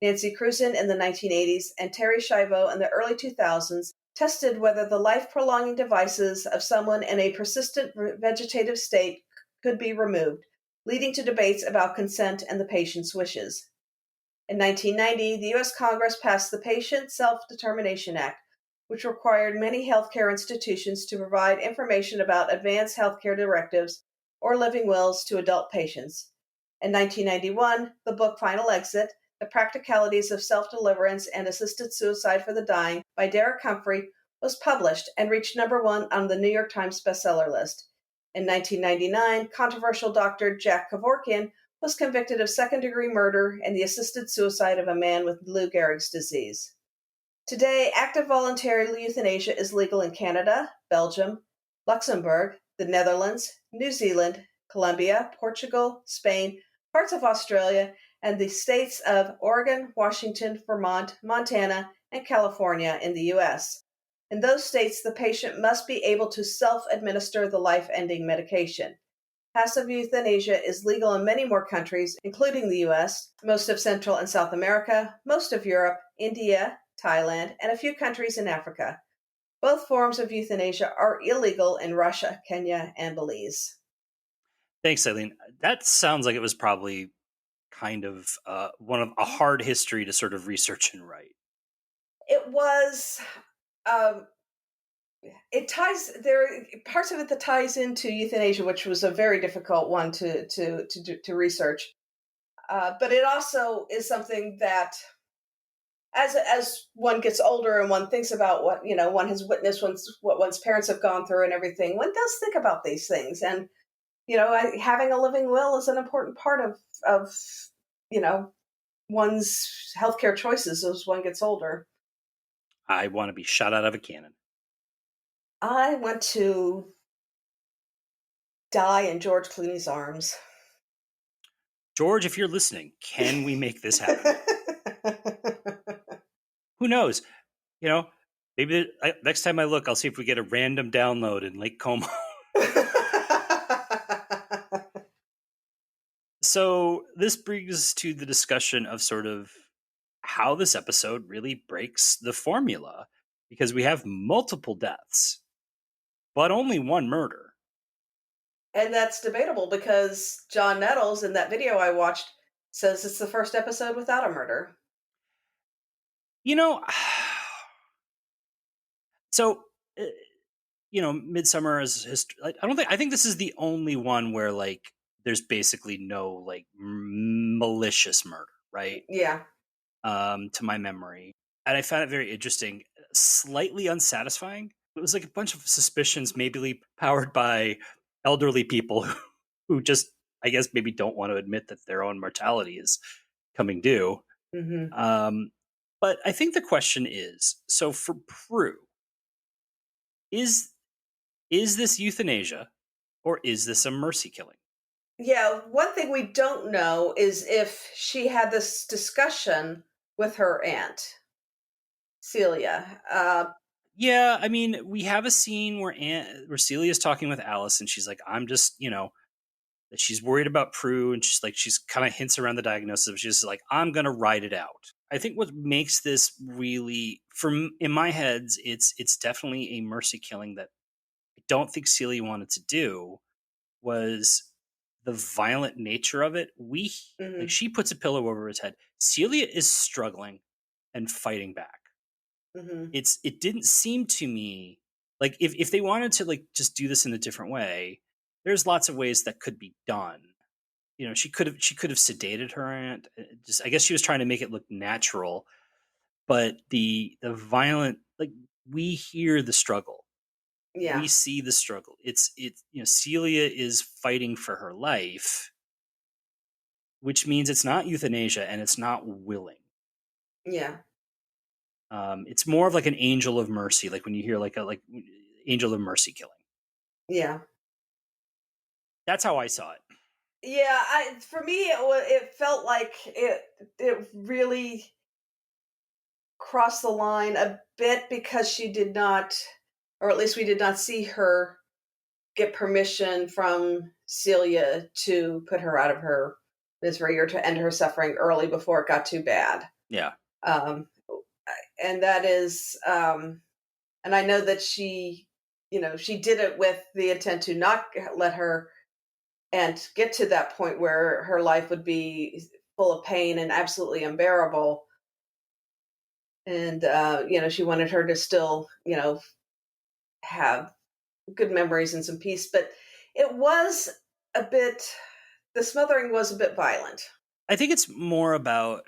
Nancy Cruzan in the 1980s, and Terry Schiavo in the early 2000s tested whether the life-prolonging devices of someone in a persistent vegetative state could be removed, leading to debates about consent and the patient's wishes. In 1990, the U.S. Congress passed the Patient Self-Determination Act, which required many healthcare institutions to provide information about advanced healthcare directives or living wills to adult patients. In 1991, the book Final Exit, The Practicalities of Self-Deliverance and Assisted Suicide for the Dying by Derek Humphrey was published and reached number 1 on the New York Times bestseller list. In 1999, controversial Dr. Jack Kevorkian was convicted of second-degree murder and the assisted suicide of a man with Lou Gehrig's disease. Today, active voluntary euthanasia is legal in Canada, Belgium, Luxembourg, the Netherlands, New Zealand, Colombia, Portugal, Spain, parts of Australia, and the states of Oregon, Washington, Vermont, Montana, and California in the U.S. In those states, the patient must be able to self-administer the life-ending medication. Passive euthanasia is legal in many more countries, including the U.S., most of Central and South America, most of Europe, India, Thailand, and a few countries in Africa. Both forms of euthanasia are illegal in Russia, Kenya, and Belize. Thanks, Eileen. That sounds like it was probably kind of one of a hard history to sort of research and write. It was. It ties there parts of it that ties into euthanasia, which was a very difficult one to research. But it also is something that, as one gets older and one thinks about what one has witnessed, what one's parents have gone through and everything, one does think about these things. And having a living will is an important part of one's healthcare choices as one gets older. I want to be shot out of a cannon. I want to die in George Clooney's arms. George, if you're listening, can we make this happen? Who knows? Maybe next time I look, I'll see if we get a random download in Lake Como. So this brings us to the discussion of sort of how this episode really breaks the formula, because we have multiple deaths, but only one murder. And that's debatable because John Nettles, in that video I watched, says it's the first episode without a murder. So Midsomer is history. I think this is the only one where like there's basically no like malicious murder, right? Yeah. To my memory. And I found it very interesting, slightly unsatisfying. It was like a bunch of suspicions, maybe powered by elderly people who just, I guess, maybe don't want to admit that their own mortality is coming due. Hmm. Um, but I think the question is, so for Prue, is this euthanasia or is this a mercy killing? Yeah, one thing we don't know is if she had this discussion with her aunt, Celia. Yeah, I mean, we have a scene where Celia's talking with Alice, and she's like, "I'm just, that she's worried about Prue, and she's kind of hints around the diagnosis. Of she's like, I'm gonna ride it out. I think what makes this really, from in my heads, it's definitely a mercy killing that I don't think Celia wanted to do. Was the violent nature of it? Like Hmm. she puts a pillow over his head. Celia is struggling and fighting back. Hmm. It didn't seem to me like if they wanted to like just do this in a different way, there's lots of ways that could be done. She could have sedated her aunt. Just I guess she was trying to make it look natural, but the violent, like, we hear the struggle, we Yeah, see the struggle. Celia is fighting for her life, which means it's not euthanasia and it's not willing. yeah, It's more of like an angel of mercy, like when you hear like angel of mercy killing. yeah, That's how I saw it. yeah. For me, it felt like it really crossed the line a bit because she did not, or at least we did not see her get permission from Celia to put her out of her misery or to end her suffering early before it got too bad. Yeah. Um, and that is, and I know that she did it with the intent to not let her and get to that point where her life would be full of pain and absolutely unbearable. And, she wanted her to still, have good memories and some peace. But it was a bit, the smothering was a bit violent. I think it's more about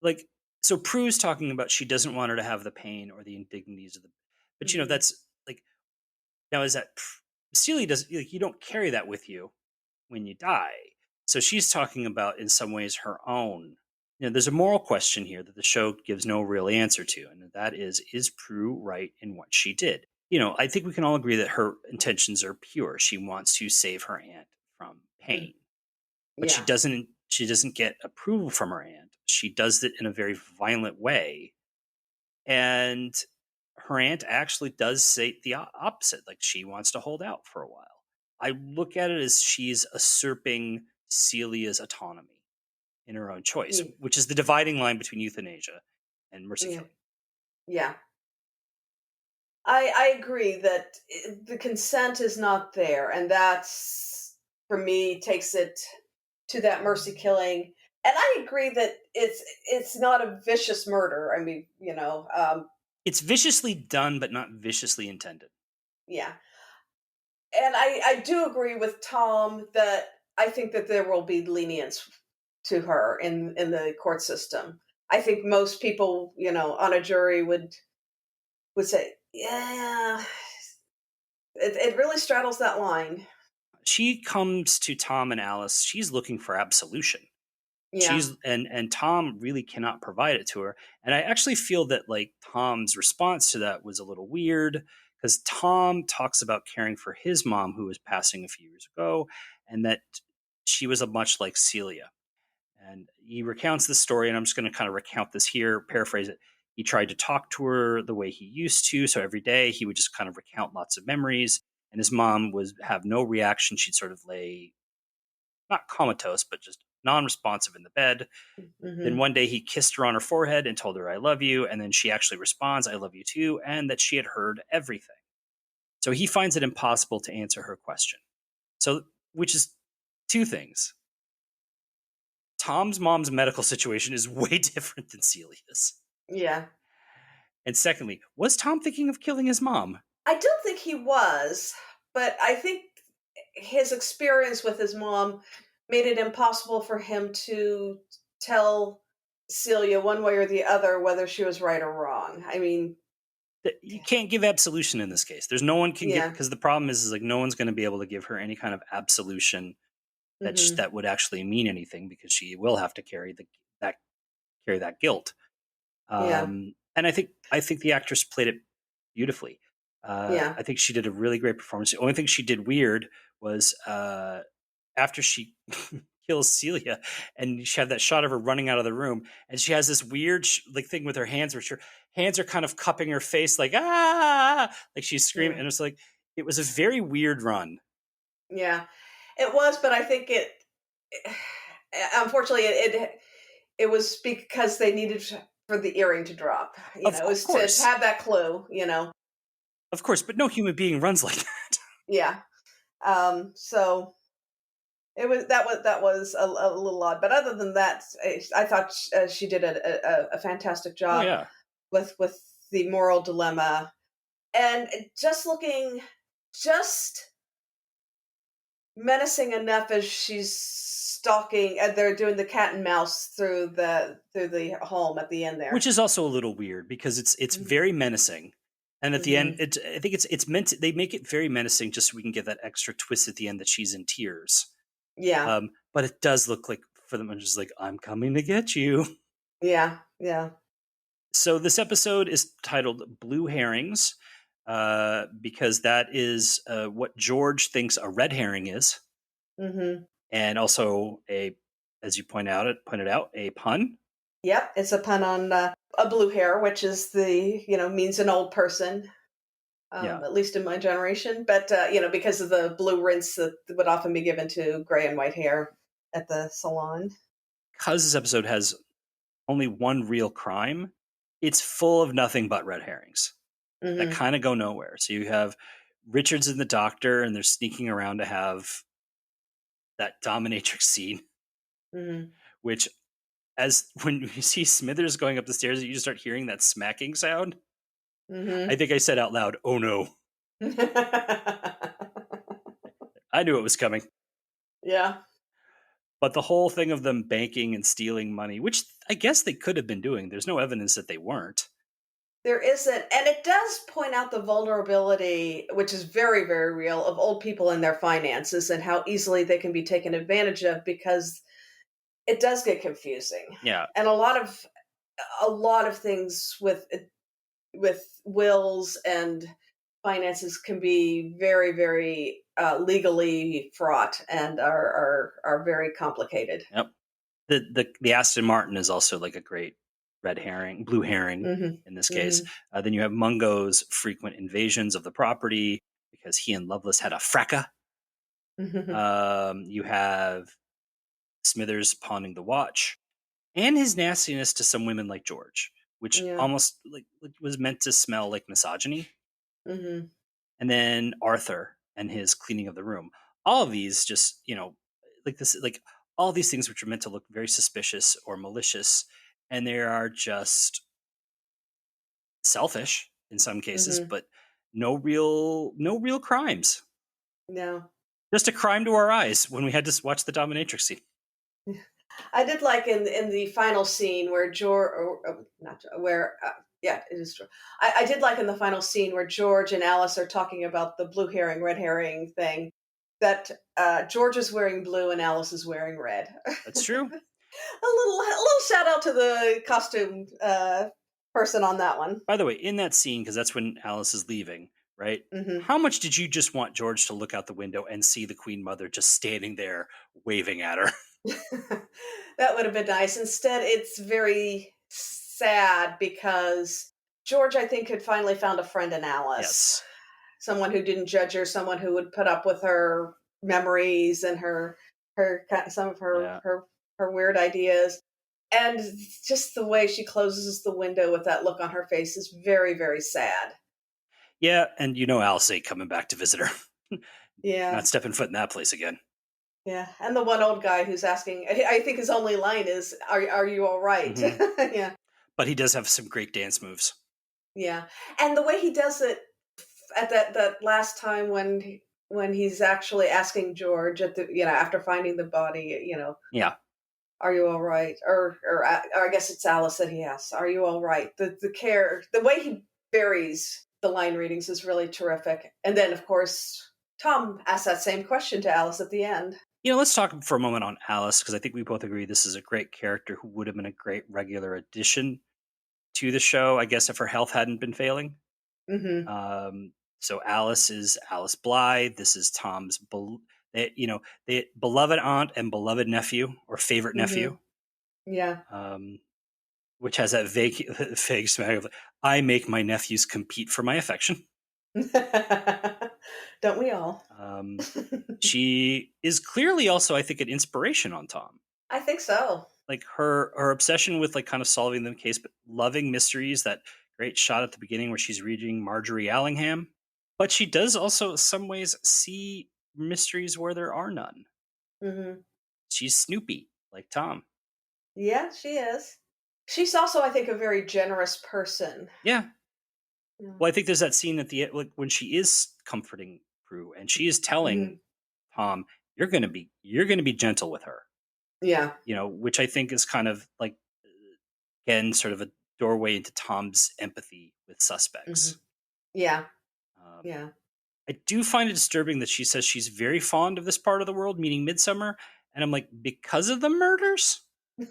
like, so Prue's talking about she doesn't want her to have the pain or the indignities of the, but Hmm. that's like, now is that Celia does, like, you don't carry that with you when you die. So she's talking about in some ways her own. There's a moral question here that the show gives no real answer to, and that is Prue right in what she did? I think we can all agree that her intentions are pure. She wants to save her aunt from Mm. pain, but she Yeah. doesn't get approval from her aunt. She does it in a very violent way, and her aunt actually does say the opposite. Like, she wants to hold out for a while. I look at it as she's usurping Celia's autonomy in her own choice, Yeah. which is the dividing line between euthanasia and mercy Yeah. killing. Yeah. I agree that the consent is not there, and that's, for me, takes it to that mercy killing. And I agree that it's not a vicious murder. I mean, It's viciously done, but not viciously intended. yeah. And I do agree with Tom that I think that there will be lenience to her in the court system. I think most people, on a jury would say, yeah, it really straddles that line. She comes to Tom and Alice. She's looking for absolution. Yeah. And Tom really cannot provide it to her. And I actually feel that like Tom's response to that was a little weird, because Tom talks about caring for his mom who was passing a few years ago, and that she was a much like Celia. And he recounts the story, and I'm just going to kind of recount this here, paraphrase it. He tried to talk to her the way he used to, so every day he would just kind of recount lots of memories, and his mom would have no reaction. She'd sort of lay, not comatose, but just non-responsive in the bed. Then Hmm. one day he kissed her on her forehead and told her, I love you. And then she actually responds, I love you too. And that she had heard everything. So he finds it impossible to answer her question. So, which is two things. Tom's mom's medical situation is way different than Celia's. Yeah. And secondly, was Tom thinking of killing his mom? I don't think he was, but I think his experience with his mom made it impossible for him to tell Celia one way or the other whether she was right or wrong. I mean, You can't give absolution in this case. There's no one can give, yeah. because the problem is like no one's going to be able to give her any kind of absolution that Hmm. that would actually mean anything, because she will have to that carry that guilt. Yeah. And I think the actress played it beautifully. Yeah. I think she did a really great performance. The only thing she did weird was after she kills Celia, and she had that shot of her running out of the room, and she has this weird like thing with her hands, where her hands are kind of cupping her face, like like she's screaming, Yeah. and it's like it was a very weird run. Yeah. It was, but I think unfortunately it was because they needed for the earring to drop. Of It was to course, have that clue. of course, but no human being runs like that. Yeah. So that was a little odd, but other than that, I thought she did a fantastic Oh job yeah. with the moral dilemma, and just menacing enough as she's stalking. They're doing the cat and mouse through the home at the end there. Which is also a little weird, because it's very menacing, and at the end, Mm-hmm. I think it's meant they make it very menacing just so we can get that extra twist at the end that she's in tears. Yeah, But it does look like for them, just like, I'm coming to get you. yeah, yeah. So this episode is titled "Blue Herrings," because that is what George thinks a red herring is, Mm-hmm. and also as you pointed out, a pun. Yep, it's a pun on a blue hair, which is means an old person. Yeah, At least in my generation. But because of the blue rinse that would often be given to gray and white hair at the salon. because this episode has only one real crime, it's full of nothing but red herrings that Hmm. kind of go nowhere. So you have Richards and the doctor, and they're sneaking around to have that dominatrix scene, Hmm. which, as when you see Smithers going up the stairs, you just start hearing that smacking sound. I Hmm. think I said out loud, "Oh no." I knew it was coming. Yeah. But the whole thing of them banking and stealing money, which I guess they could have been doing, there's no evidence that they weren't. There isn't, and it does point out the vulnerability, which is very, very real, of old people and their finances and how easily they can be taken advantage of because it does get confusing. Yeah. And a lot of things with wills and finances can be very, very legally fraught and are very complicated. Yep. The Aston Martin is also like a great blue herring Hmm. in this case. Hmm. Then you have Mungo's frequent invasions of the property because he and Lovelace had a fracas. Hmm. You have Smithers pawning the watch, and his nastiness to some women like George, which Yeah. almost like was meant to smell like misogyny. Hmm. And then Arthur and his cleaning of the room. All of these just, like this, like all these things which are meant to look very suspicious or malicious, and they are just selfish in some cases, Hmm. but no real crimes. No. Just a crime to our eyes when we had to watch the dominatrix scene. I did like in the final scene where George, not where, yeah, it is true. I did like in the final scene where George and Alice are talking about the blue herring, red herring thing. That George is wearing blue and Alice is wearing red. That's true. A little shout out to the costume person on that one. By the way, in that scene, because that's when Alice is leaving, right? Hmm. How much did you just want George to look out the window and see the Queen Mother just standing there waving at her? That would have been nice. Instead, it's very sad because George, I think, had finally found a friend in Alice. Yes. Someone who didn't judge her, someone who would put up with her memories and some of Yeah. her weird ideas. And just the way she closes the window with that look on her face is very, very sad. Yeah, and Alice ain't coming back to visit her. Yeah. Not stepping foot in that place again. Yeah. And the one old guy who's asking, I think his only line is, are you all right? Mhm. Yeah. But he does have some great dance moves. Yeah. And the way he does it at that last time when he's actually asking George at the after finding the body, Yeah. are you all right? Or I guess it's Alice that he asks, are you all right? The way he varies the line readings is really terrific. And then of course Tom asks that same question to Alice at the end. Let's talk for a moment on Alice, because I think we both agree this is a great character who would have been a great regular addition to the show, I guess, if her health hadn't been failing. Mm-hmm. So Alice is Alice Bly. This is Tom's, the beloved aunt and beloved nephew, or favorite Mm-hmm. nephew, Yeah. which has that vague smack of, I make my nephews compete for my affection. Don't we all? She is clearly also, I think, an inspiration on Tom. I think so. Like her obsession with like kind of solving the case, but loving mysteries. That great shot at the beginning where she's reading Marjorie Allingham, but she does also, in some ways, see mysteries where there are none. Mm-hmm. She's Snoopy, like Tom. Yeah, she is. She's also, I think, a very generous person. Yeah. Yeah. Well, I think there's that scene at the end, like, when she is comforting Prue and she is telling Tom, "You're gonna be gentle with her." Yeah. Which I think is kind of like, again, sort of a doorway into Tom's empathy with suspects. Mm-hmm. Yeah. Um, Yeah. I do find it disturbing that she says she's very fond of this part of the world, meaning Midsomer, and I'm like, because of the murders? You-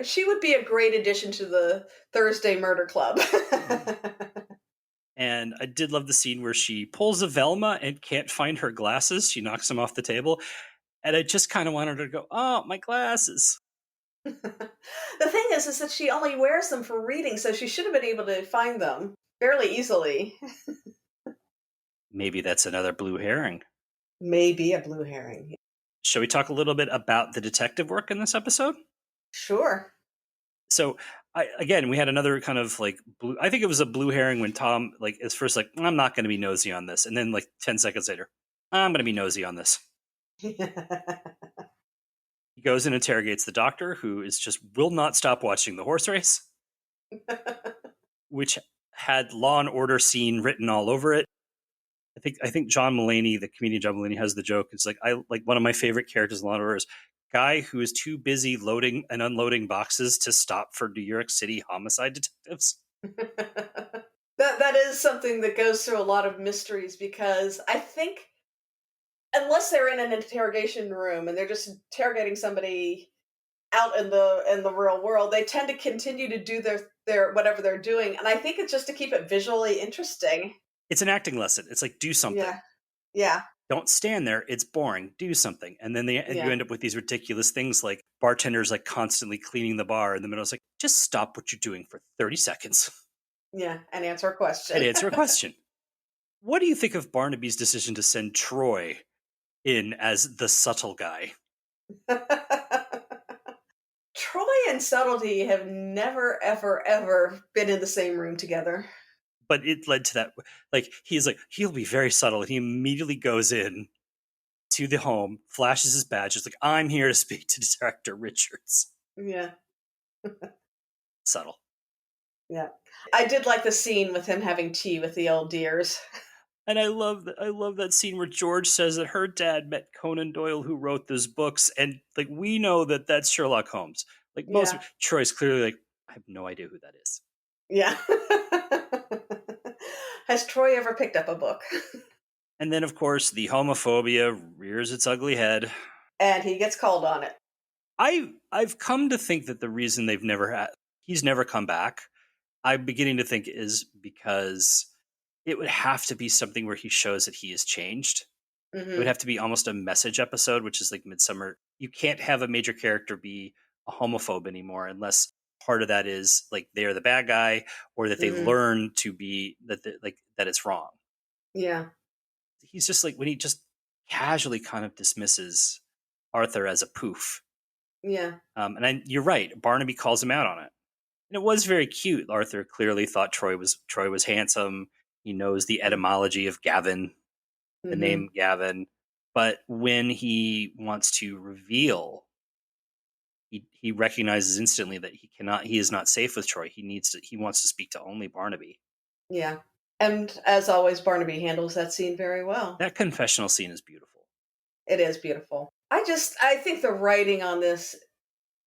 She would be a great addition to the Thursday Murder Club. And I did love the scene where she pulls a Velma and can't find her glasses. She knocks them off the table. And I just kind of wanted her to go, oh, my glasses. The thing is that she only wears them for reading, so she should have been able to find them fairly easily. Maybe that's another blue herring. Maybe a blue herring. Shall we talk a little bit about the detective work in this episode? Sure. So, we had another kind of like blue. I think it was a blue herring when Tom like is first like, I'm not going to be nosy on this, and then like 10 seconds later, I'm going to be nosy on this. He goes and interrogates the doctor, who is just will not stop watching the horse race, which had Law and Order scene written all over it. I think John Mulaney, the comedian John Mulaney, has the joke. It's like, I like one of my favorite characters in Law and Order is guy who is too busy loading and unloading boxes to stop for New York City homicide detectives. That is something that goes through a lot of mysteries, because I think unless they're in an interrogation room and they're just interrogating somebody out in the real world, they tend to continue to do their whatever they're doing, and I think it's just to keep it visually interesting. It's an acting lesson. It's like, do something. Yeah. Don't stand there. It's boring. Do something. And then you end up with these ridiculous things like bartenders like constantly cleaning the bar in the middle. It's like, just stop what you're doing for 30 seconds. Yeah, and answer a question. What do you think of Barnaby's decision to send Troy in as the subtle guy? Troy and subtlety have never, ever, ever been in the same room together. But it led to that. Like, he's like, he'll be very subtle. And he immediately goes in to the home, flashes his badge. It's like, I'm here to speak to Director Richards. Yeah. Subtle. Yeah. I did like the scene with him having tea with the old dears. And I love that scene where George says that her dad met Conan Doyle, who wrote those books, and like we know that that's Sherlock Holmes. Like most, Troy's clearly like, I have no idea who that is. Yeah. Has Troy ever picked up a book? And then, of course, the homophobia rears its ugly head, and he gets called on it. I've come to think that the reason he's never come back, I'm beginning to think, is because it would have to be something where he shows that he has changed. Mm-hmm. It would have to be almost a message episode, which is like Midsomer. You can't have a major character be a homophobe anymore unless part of that is like they're the bad guy, or that they learn to be that it's wrong. Yeah. He's just like, when he just casually kind of dismisses Arthur as a poof. Yeah. And you're right. Barnaby calls him out on it. And it was very cute. Arthur clearly thought Troy was handsome. He knows the etymology of Gavin, the name Gavin. But when he wants to reveal he recognizes instantly that he is not safe with Troy. He wants to speak to only Barnaby. Yeah. And as always, Barnaby handles that scene very well. That confessional scene is beautiful. It is beautiful. I think the writing on this,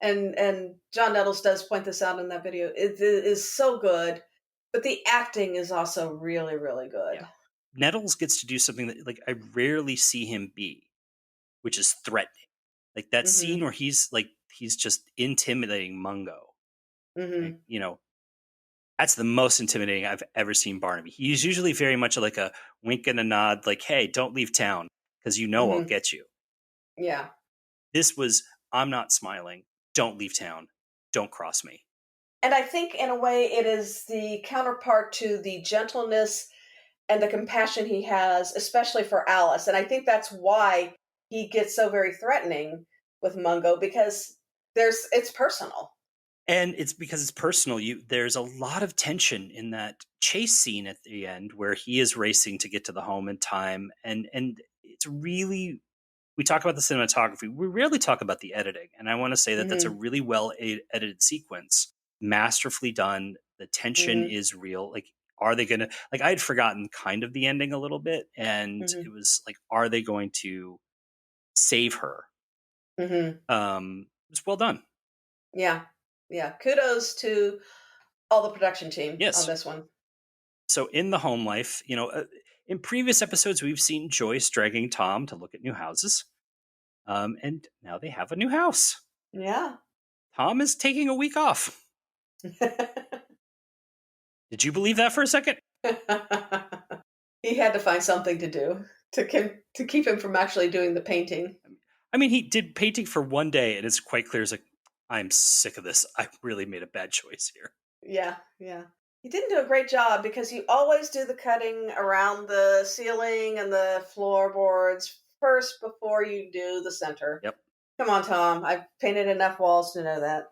and John Nettles does point this out in that video, it is so good, but the acting is also really, really good. Yeah. Nettles gets to do something that like I rarely see him be, which is threatening. Like that scene where he's just intimidating Mungo. Like, that's the most intimidating I've ever seen Barnaby. He's usually very much like a wink and a nod, like, hey, don't leave town because I'll get you. Yeah. This was, I'm not smiling. Don't leave town. Don't cross me. And I think in a way it is the counterpart to the gentleness and the compassion he has, especially for Alice. And I think that's why he gets so very threatening with Mungo, because it's personal. And it's because it's personal. There's a lot of tension in that chase scene at the end where he is racing to get to the home in time. And it's really, we talk about the cinematography. We rarely talk about the editing. And I want to say that that's a really well edited sequence, masterfully done. The tension is real. Like, are they going to, like, I had forgotten kind of the ending a little bit. And it was like, are they going to save her? It was well done. Yeah. Yeah. Kudos to all the production team on this one. So in the home life, in previous episodes, we've seen Joyce dragging Tom to look at new houses. And now they have a new house. Yeah. Tom is taking a week off. Did you believe that for a second? He had to find something to do to keep him from actually doing the painting. I mean, he did painting for one day, and it's quite clear. It's like, I'm sick of this. I really made a bad choice here. Yeah, yeah. He didn't do a great job because you always do the cutting around the ceiling and the floorboards first before you do the center. Yep. Come on, Tom. I've painted enough walls to know that.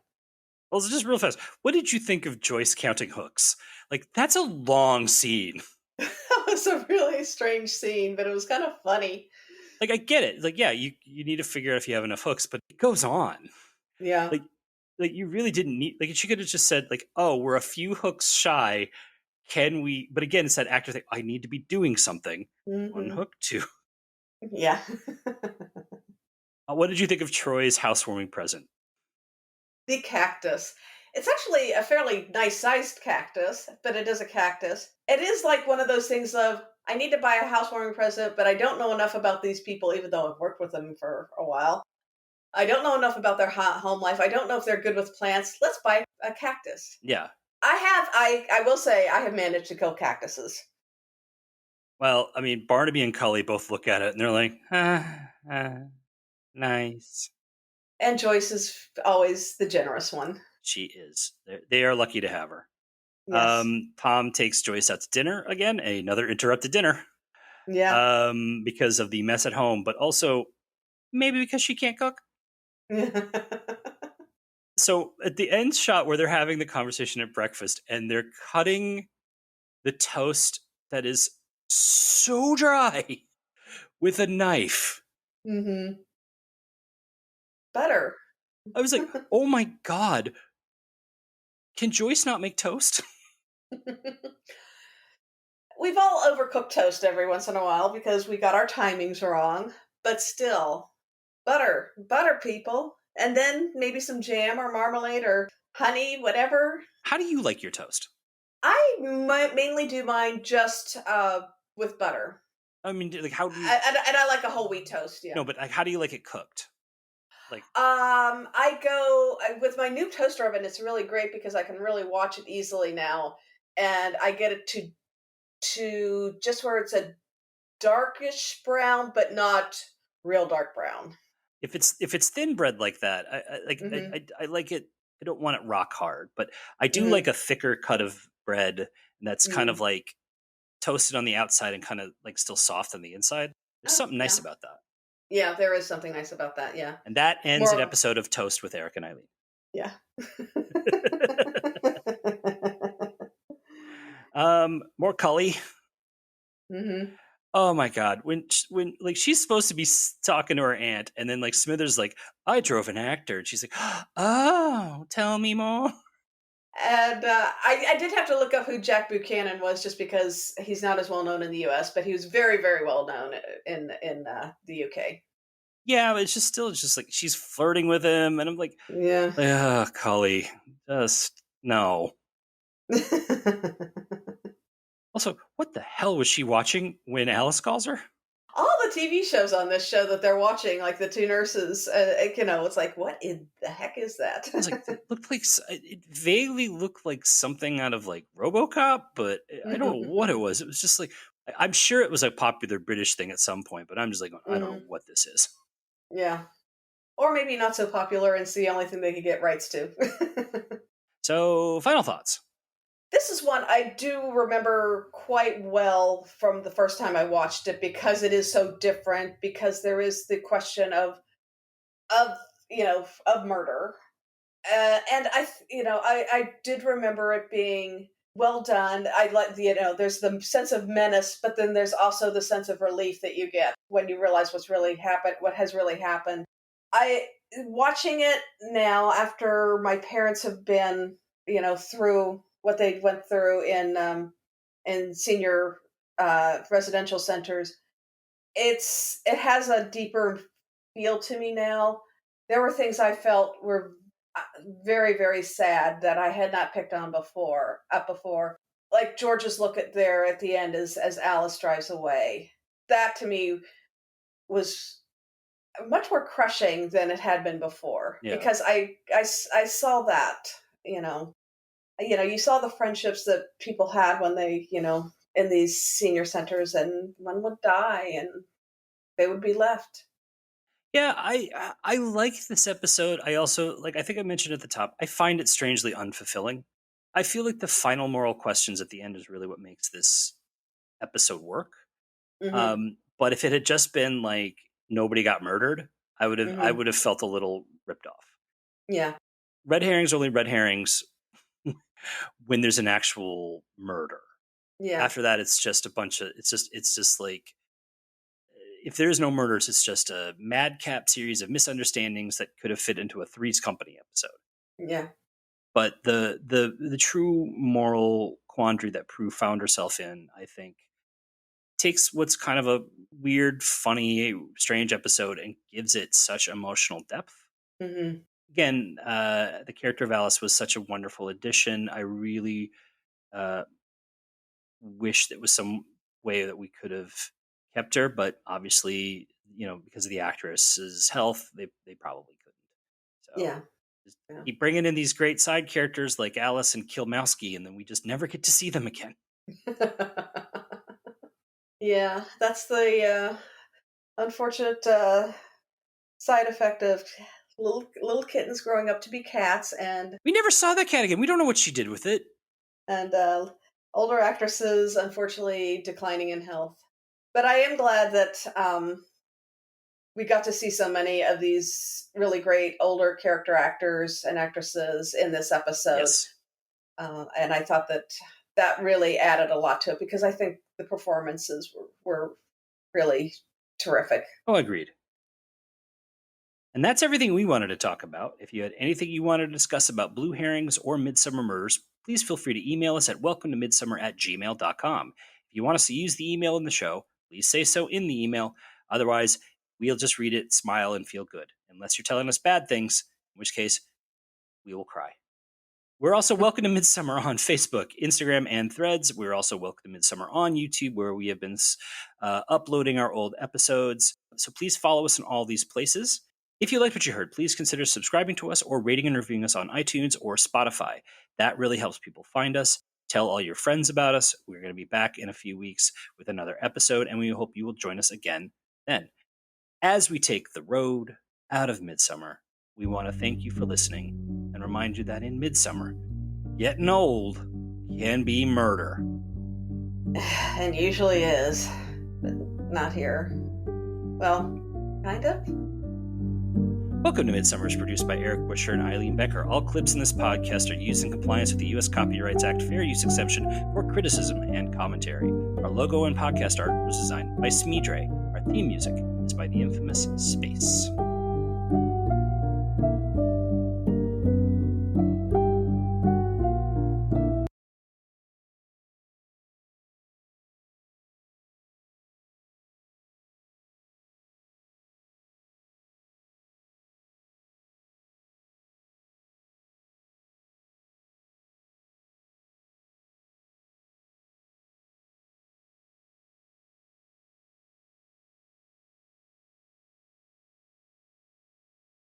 Well, so just real fast, what did you think of Joyce counting hooks? Like, that's a long scene. That was a really strange scene, but it was kind of funny. Like, I get it. Like, yeah, you need to figure out if you have enough hooks, but it goes on. Yeah. Like you really didn't need, like, she could have just said, like, oh, we're a few hooks shy. Can we, but again, it's that actor thing, I need to be doing something. One hook, two. Yeah. What did you think of Troy's housewarming present? The cactus. It's actually a fairly nice-sized cactus, but it is a cactus. It is like one of those things of, I need to buy a housewarming present, but I don't know enough about these people, even though I've worked with them for a while. I don't know enough about their home life. I don't know if they're good with plants. Let's buy a cactus. Yeah. I will say I have managed to kill cactuses. Well, I mean, Barnaby and Cully both look at it and they're like, nice. And Joyce is always the generous one. She is. They are lucky to have her. Yes. Tom takes Joyce out to dinner again, another interrupted dinner. Yeah. Because of the mess at home, but also maybe because she can't cook. So at the end shot where they're having the conversation at breakfast and they're cutting the toast that is so dry with a knife. Butter. I was like, oh my God. Can Joyce not make toast? We've all overcooked toast every once in a while because we got our timings wrong, but still, butter, people. And then maybe some jam or marmalade or honey, whatever. How do you like your toast? I mainly do mine just with butter. I mean, like, how do you... And I like a whole wheat toast, yeah. No, but like, how do you like it cooked? Like, I go with my new toaster oven. It's really great because I can really watch it easily now, and I get it to just where it's a darkish brown, but not real dark brown. If it's thin bread like that, I like it. I don't want it rock hard, but I do like a thicker cut of bread that's kind of like toasted on the outside and kind of like still soft on the inside. There's something nice about that. Yeah, there is something nice about that, yeah. And that ends an episode of Toast with Eric and Eileen. Yeah. More Cully. Mm-hmm. Oh my God. When like she's supposed to be talking to her aunt, and then like Smithers like, I drove an actor. And she's like, oh, tell me more. And I did have to look up who Jack Buchanan was, just because he's not as well known in the U.S., but he was very, very well known in the U.K. Yeah, but it's just like she's flirting with him, and I'm like, Yeah. Cully, just no. Also, what the hell was she watching when Alice calls her? All the TV shows on this show that they're watching, like the two nurses, it's like, what in the heck is that? I was like, it vaguely looked like something out of like RoboCop, but I don't know what it was. It was just like, I'm sure it was a popular British thing at some point, but I'm just like, I don't know what this is. Yeah. Or maybe not so popular, and it's the only thing they could get rights to. So, final thoughts. This is one I do remember quite well from the first time I watched it, because it is so different, because there is the question of murder. And I did remember it being well done. I like, there's the sense of menace, but then there's also the sense of relief that you get when you realize what has really happened. Watching it now, after my parents have been, through what they went through in senior residential centers, it has a deeper feel to me now. There were things I felt were very, very sad that I had not picked on before. Like George's look at the end as Alice drives away. That to me was much more crushing than it had been before, because I saw that, you saw the friendships that people had when they, in these senior centers, and one would die and they would be left. Yeah, I like this episode. I also, I think I mentioned at the top, I find it strangely unfulfilling. I feel like the final moral questions at the end is really what makes this episode work. But if it had just been like nobody got murdered, I would have felt a little ripped off. Yeah. Red herrings are only red herrings when there's an actual murder. Yeah. After that, it's just it's just like, if there's no murders, it's just a madcap series of misunderstandings that could have fit into a Three's Company episode. Yeah. But the true moral quandary that Prue found herself in, I think, takes what's kind of a weird, funny, strange episode and gives it such emotional depth. Mm-hmm. Again, the character of Alice was such a wonderful addition. I really wish there was some way that we could have kept her, but obviously, because of the actress's health, they probably couldn't. So yeah. Keep bringing in these great side characters like Alice and Kilmowski, and then we just never get to see them again. Yeah, that's the unfortunate side effect of little kittens growing up to be cats, and we never saw that cat again. We don't know what she did with it. And older actresses, unfortunately, declining in health. But I am glad that we got to see so many of these really great older character actors and actresses in this episode. Yes. And I thought that really added a lot to it, because I think the performances were really terrific. Oh, agreed. And that's everything we wanted to talk about. If you had anything you wanted to discuss about Blue Herrings or Midsomer Murders, please feel free to email us at welcometomidsomer@gmail.com. If you want us to use the email in the show, please say so in the email. Otherwise, we'll just read it, smile, and feel good. Unless you're telling us bad things, in which case, we will cry. We're also Welcome to Midsomer on Facebook, Instagram, and Threads. We're also Welcome to Midsomer on YouTube, where we have been uploading our old episodes. So please follow us in all these places. If you liked what you heard, please consider subscribing to us or rating and reviewing us on iTunes or Spotify. That really helps people find us. Tell all your friends about us. We're going to be back in a few weeks with another episode, and we hope you will join us again then. As we take the road out of Midsomer, we want to thank you for listening and remind you that in Midsomer, getting old can be murder. And usually is, but not here. Well, kind of. Welcome to Midsomer is produced by Eric Buscher and Eileen Becker. All clips in this podcast are used in compliance with the U.S. Copyrights Act fair use exception for criticism and commentary. Our logo and podcast art was designed by Smeedrai. Our theme music is by the infamous Space.